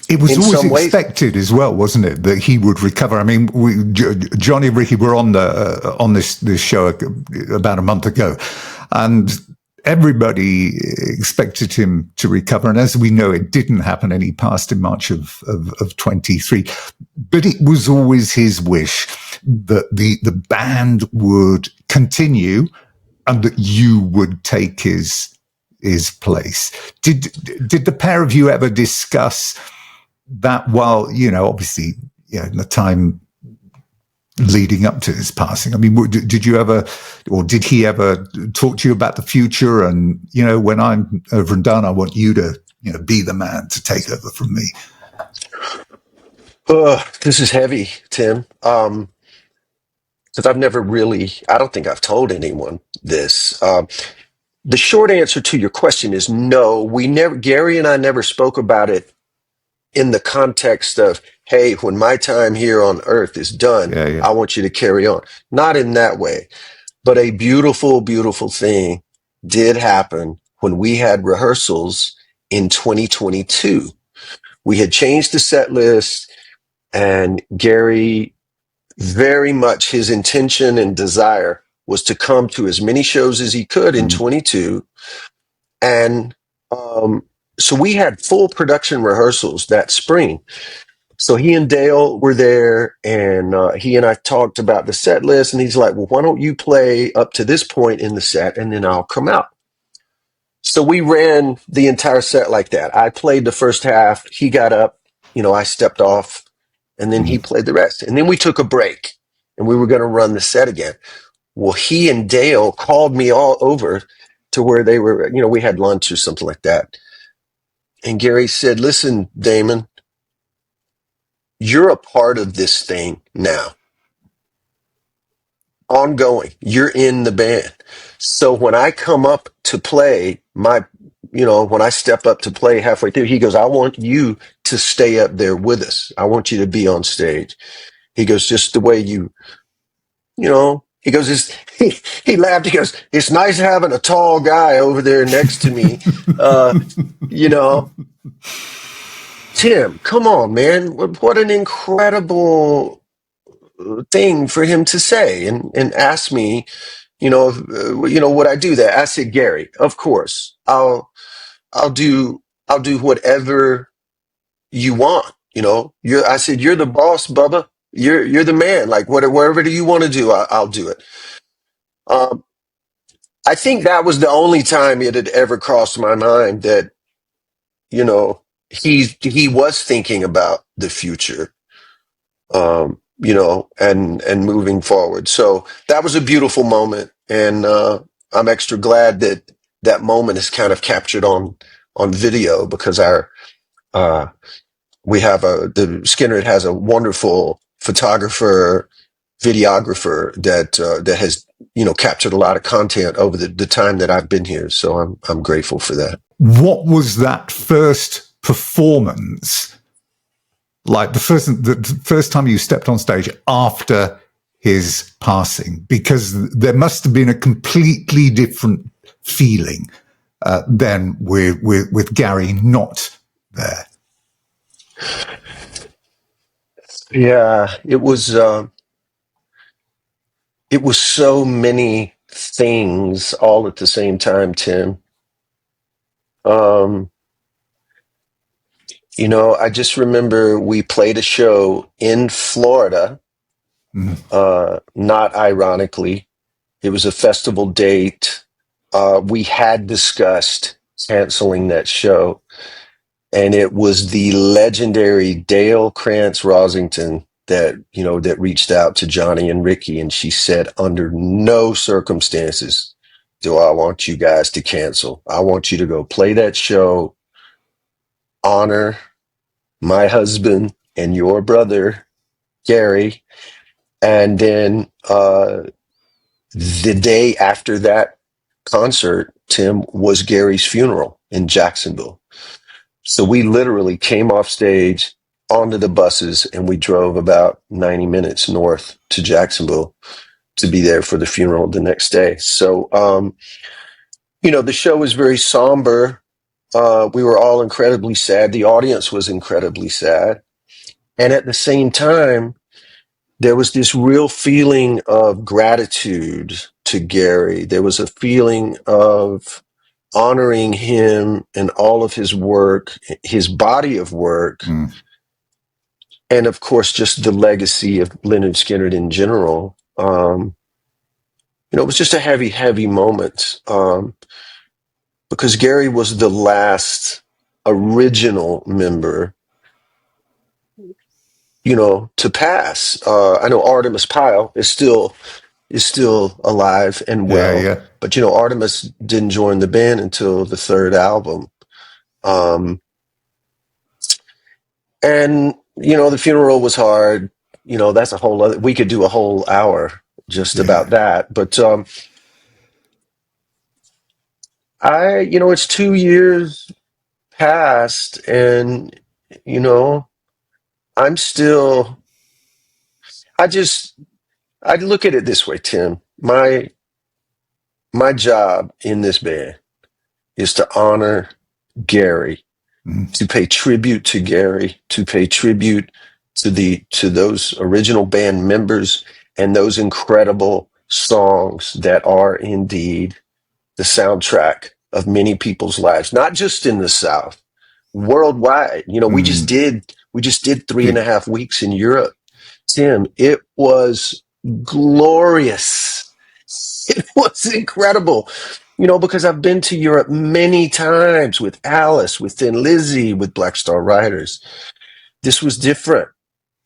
it was always expected as well, wasn't it, that he would recover? I mean, Johnny and Ricky were on this show about a month ago, and everybody expected him to recover. And as we know, it didn't happen, and he passed in March of 23. But it was always his wish that the band would continue and that you would take his place. Did the pair of you ever discuss that while, obviously, in the time leading up to his passing? I mean, did you ever, or did he ever talk to you about the future? And, when I'm over and done, I want you to, be the man to take over from me. This is heavy, Tim. Because I don't think I've told anyone this. The short answer to your question is no. Gary and I never spoke about it in the context of, hey, when my time here on earth is done, I want you to carry on. Not in that way. But a beautiful, beautiful thing did happen when we had rehearsals in 2022. We had changed the set list, and Gary, very much his intention and desire was to come to as many shows as he could in 22. And so we had full production rehearsals that spring. So he and Dale were there, and he and I talked about the set list, and he's like, well, why don't you play up to this point in the set, and then I'll come out. So we ran the entire set like that. I played the first half. He got up, I stepped off, and then he played the rest. And then we took a break, and we were going to run the set again. Well, he and Dale called me all over to where they were, we had lunch or something like that. And Gary said, listen, Damon, you're a part of this thing now. Ongoing. You're in the band. So when I come up to play when I step up to play halfway through, he goes, I want you to stay up there with us. I want you to be on stage. He goes, just the way he goes, he laughed. He goes, it's nice having a tall guy over there next to me. You know, Tim, come on, man. What an incredible thing for him to say and ask me, would I do that? I said, Gary, of course, I'll do, I'll do whatever you want. I said, you're the boss, Bubba. You're the man. Like whatever do you want to do, I'll do it. Um, I think that was the only time it had ever crossed my mind that, he was thinking about the future, and moving forward. So that was a beautiful moment. And, I'm extra glad that that moment is kind of captured on video because uh, the Skynyrd has a wonderful photographer, videographer that has, captured a lot of content over the time that I've been here. So I'm grateful for that. What was that first performance like? The first time you stepped on stage after his passing, because there must have been a completely different feeling than with Gary not there. Yeah, it was so many things all at the same time, Tim. I just remember we played a show in Florida, not ironically. It was a festival date. We had discussed canceling that show, and it was the legendary Dale Krantz Rosington that reached out to Johnny and Ricky, and she said, under no circumstances do I want you guys to cancel. I want you to go play that show, honor my husband and your brother, Gary. And then the day after that concert, Tim, was Gary's funeral in Jacksonville. So we literally came off stage onto the buses and we drove about 90 minutes north to Jacksonville to be there for the funeral the next day. So, the show was very somber. We were all incredibly sad. The audience was incredibly sad. And at the same time, there was this real feeling of gratitude to Gary. There was a feeling of honoring him and all of his work, his body of work, and of course, just the legacy of Lynyrd Skynyrd in general. It was just a heavy, heavy moment because Gary was the last original member, to pass. I know Artemis Pyle is still alive and well. Yeah. But Artemis didn't join the band until the third album. And the funeral was hard. That's a whole other, we could do a whole hour just about that. But it's 2 years past, and I'm still, I'd look at it this way, Tim. My job in this band is to honor Gary, to pay tribute to Gary, to pay tribute to those original band members and those incredible songs that are indeed the soundtrack of many people's lives, not just in the South, worldwide. We just did 3.5 weeks in Europe. Tim, it was glorious. It was incredible, because I've been to Europe many times with Alice, with Thin Lizzy, with Black Star Riders. This was different.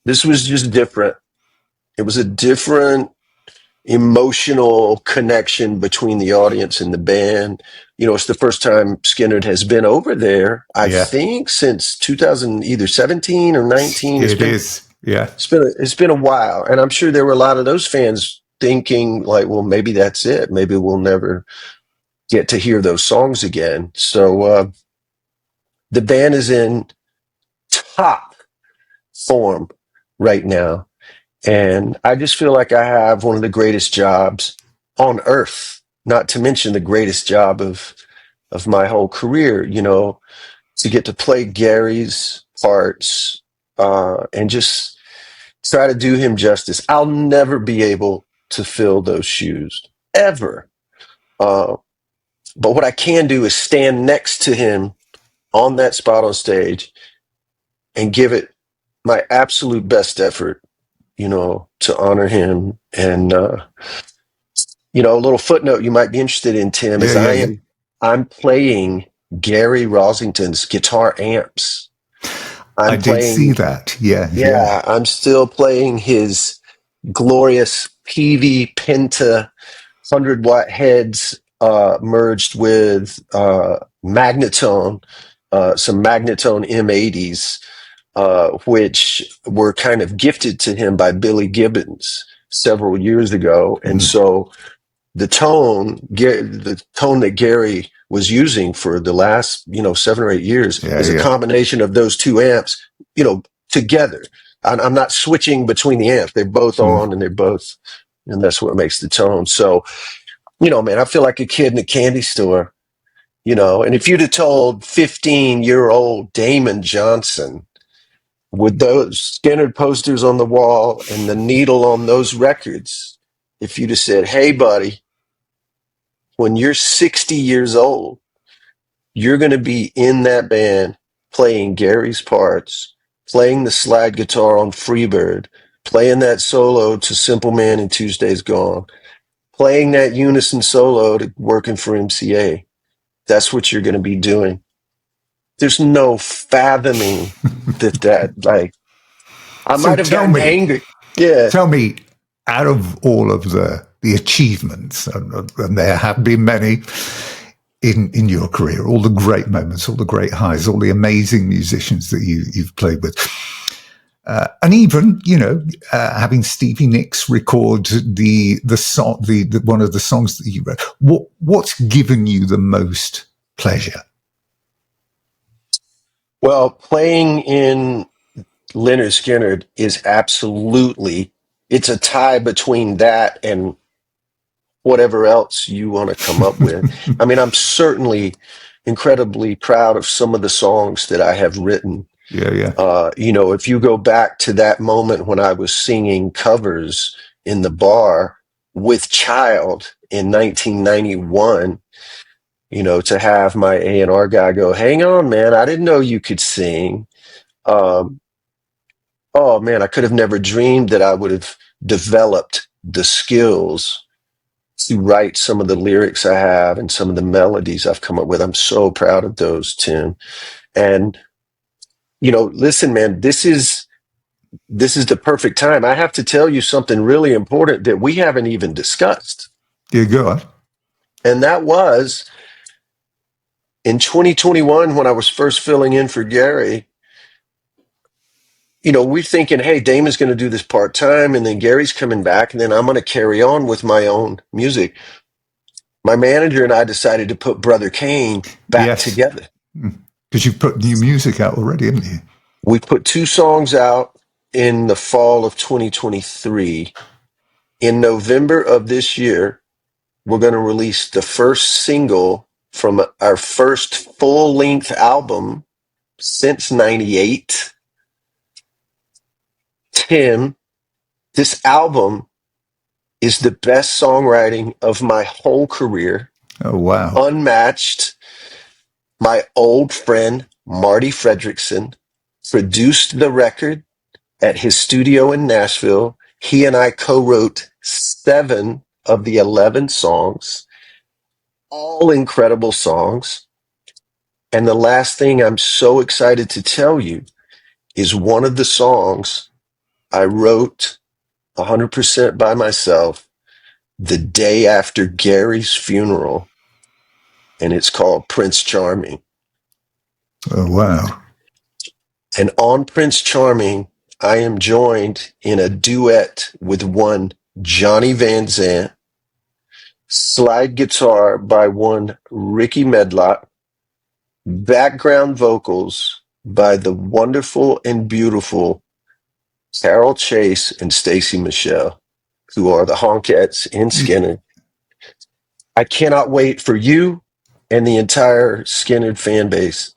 This was just different. It was a different emotional connection between the audience and the band. You know, it's the first time Skynyrd has been over there, I Yeah, think, since 2000, either 17 or 19. it is. Yeah. It's been a while, and I'm sure there were a lot of those fans thinking like, well, maybe that's it. Maybe we'll never get to hear those songs again. So the band is in top form right now, and I just feel like I have one of the greatest jobs on earth. Not to mention the greatest job of my whole career. You know, to get to play Gary's parts and just try to do him justice. I'll never be able to fill those shoes ever. Uh, but what I can do is stand next to him on that spot on stage and give it my absolute best effort, you know, to honor him. And, you know, a little footnote you might be interested in, Tim, Yeah, is yeah, yeah. I'm playing Gary Rosington's guitar amps. I I'm did see playing, that. Yeah, yeah. yeah, I'm still playing his glorious PV Penta 100-watt heads merged with Magnetone, some Magnetone M80s, which were kind of gifted to him by Billy Gibbons several years ago. And Mm, so the tone that Gary was using for the last, you know, 7 or 8 years yeah, is a yeah. combination of those two amps, you know, together. I'm not switching between the amps. They're both Mm. on and they're both, and that's what makes the tone. So, you know, man, I feel like a kid in a candy store, you know, and if you'd have told 15-year-old Damon Johnson with those Skynyrd posters on the wall and the needle on those records, if you'd have said, hey, buddy, when you're 60 years old, you're going to be in that band playing Gary's parts, playing the slide guitar on Freebird, playing that solo to Simple Man and Tuesday's Gone, playing that unison solo to Working for MCA. That's what you're going to be doing. There's no fathoming that like, I So might have tell gotten me, angry. Yeah. tell me, out of all of the achievements, and there have been many in your career, all the great moments, all the great highs, all the amazing musicians that you've played with, and even having Stevie Nicks record the song, the one of the songs that you wrote. What's given you the most pleasure? Well, playing in Lynyrd Skynyrd is absolutely, it's a tie between that and whatever else you want to come up with. I mean, I'm certainly incredibly proud of some of the songs that I have written. Yeah, yeah. You know, if you go back to that moment when I was singing covers in the bar with Child in 1991, you know, to have my A&R guy go, hang on, man, I didn't know you could sing. Um, oh man, I could have never dreamed that I would have developed the skills to write some of the lyrics I have and some of the melodies I've come up with. I'm so proud of those, Tim. And you know, listen, man, this is the perfect time. I have to tell you something really important that we haven't even discussed. Yeah, go on. And that was in 2021 when I was first filling in for Gary. You know, we're thinking, hey, Damon's going to do this part time, and then Gary's coming back, and then I'm going to carry on with my own music. My manager and I decided to put Brother Kane back Yes, together. because you've put new music out already, haven't you? We put 2 songs out in the fall of 2023. In November of this year, we're going to release the first single from our first full length album since '98. Tim, this album is the best songwriting of my whole career, Oh, wow. unmatched. My old friend, Marty Fredrickson, produced the record at his studio in Nashville. He and I co-wrote 7 of the 11 songs, all incredible songs. And the last thing I'm so excited to tell you is one of the songs I wrote 100% by myself. the day after Gary's funeral, and it's called Prince Charming. Oh, wow. And on Prince Charming, I am joined in a duet with one Johnny Van Zant, slide guitar by one Ricky Medlock, background vocals by the wonderful and beautiful Carol Chase and Stacey Michelle, who are the Honkettes in Skynyrd. I cannot wait for you and the entire Skynyrd fan base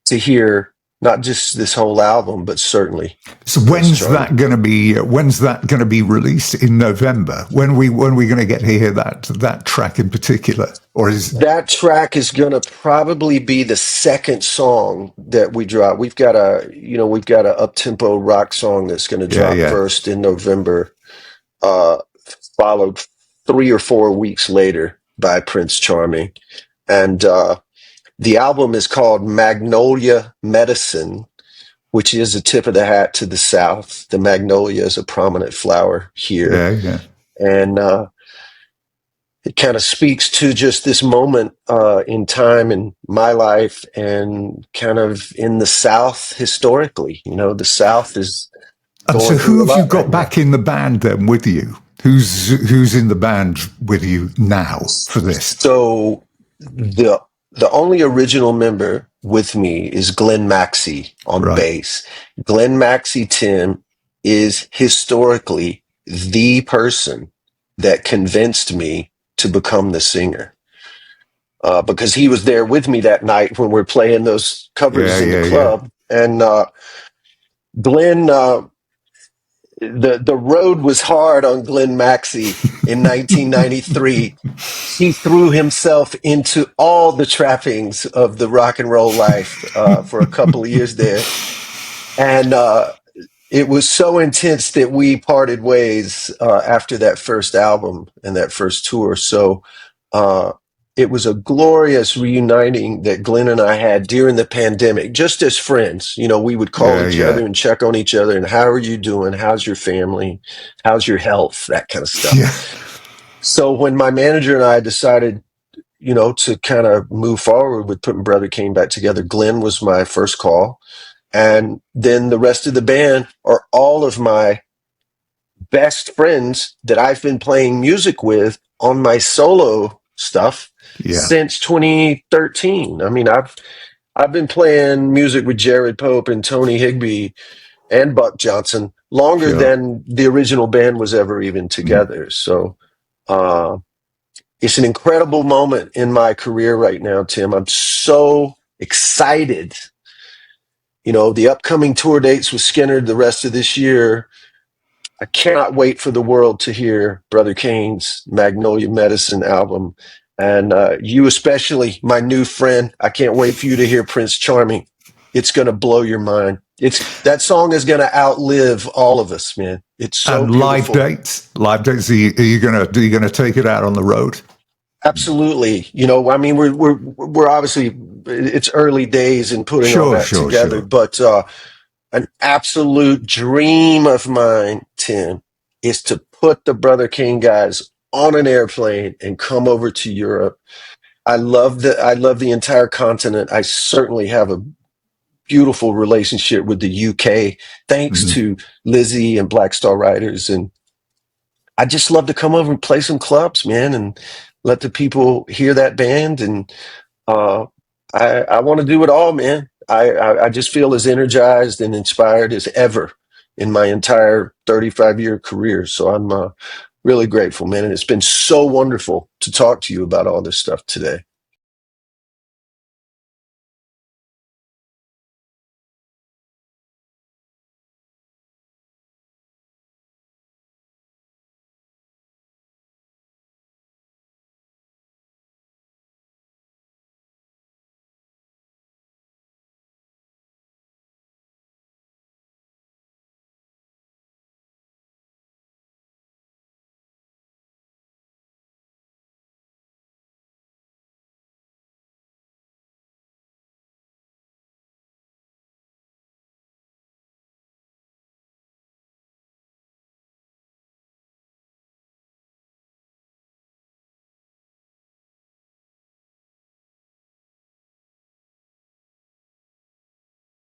to hear not just this whole album, but certainly. So when's that going to be released? In November? When we going to get to hear that track in particular? Or is that track is going to probably be the second song that we drop? We've got a up-tempo rock song that's going to drop first in November, followed 3 or 4 weeks later by Prince Charming. And the album is called Magnolia Medicine, which is a tip of the hat to the South. The magnolia is a prominent flower here. And it kind of speaks to just this moment in time in my life and kind of in the South historically. The South is going so who have you got right back in the band then with you? Who's in the band with you now for this? So the only original member with me is Glenn Maxey on bass. Glenn Maxey, Tim, is historically the person that convinced me to become the singer. Because he was there with me that night when we're playing those covers in the club. And Glenn, the road was hard on Glenn Maxey in 1993. He threw himself into all the trappings of the rock and roll life for a couple of years there. And it was so intense that we parted ways after that first album and that first tour. So it was a glorious reuniting that Glenn and I had during the pandemic, just as friends. We would call each other and check on each other. And how are you doing? How's your family? How's your health? That kind of stuff. Yeah. So when my manager and I decided, to kind of move forward with putting Brother Kane back together, Glenn was my first call. And then the rest of the band are all of my best friends that I've been playing music with on my solo stuff since 2013. I mean, I've been playing music with Jared Pope and Tony Higbee and Buck Johnson longer than the original band was ever even together. So it's an incredible moment in my career right now, Tim. I'm so excited. The upcoming tour dates with Skynyrd the rest of this year. I cannot wait for the world to hear Brother Kane's Magnolia Medicine album. And you especially, my new friend, I can't wait for you to hear Prince Charming. It's going to blow your mind. That song is going to outlive all of us, man. It's so and beautiful. Live dates. Are you going to take it out on the road? Absolutely. I mean, we're obviously, it's early days in putting all that together, but an absolute dream of mine, Tim, is to put the Brother King guys on an airplane and come over to Europe. I love the entire continent. I certainly have a beautiful relationship with the UK, thanks to Lizzy and Black Star Riders. And I just love to come over and play some clubs, man, and let the people hear that band. And I want to do it all, man. I just feel as energized and inspired as ever in my entire 35-year career. So I'm really grateful, man. And it's been so wonderful to talk to you about all this stuff today.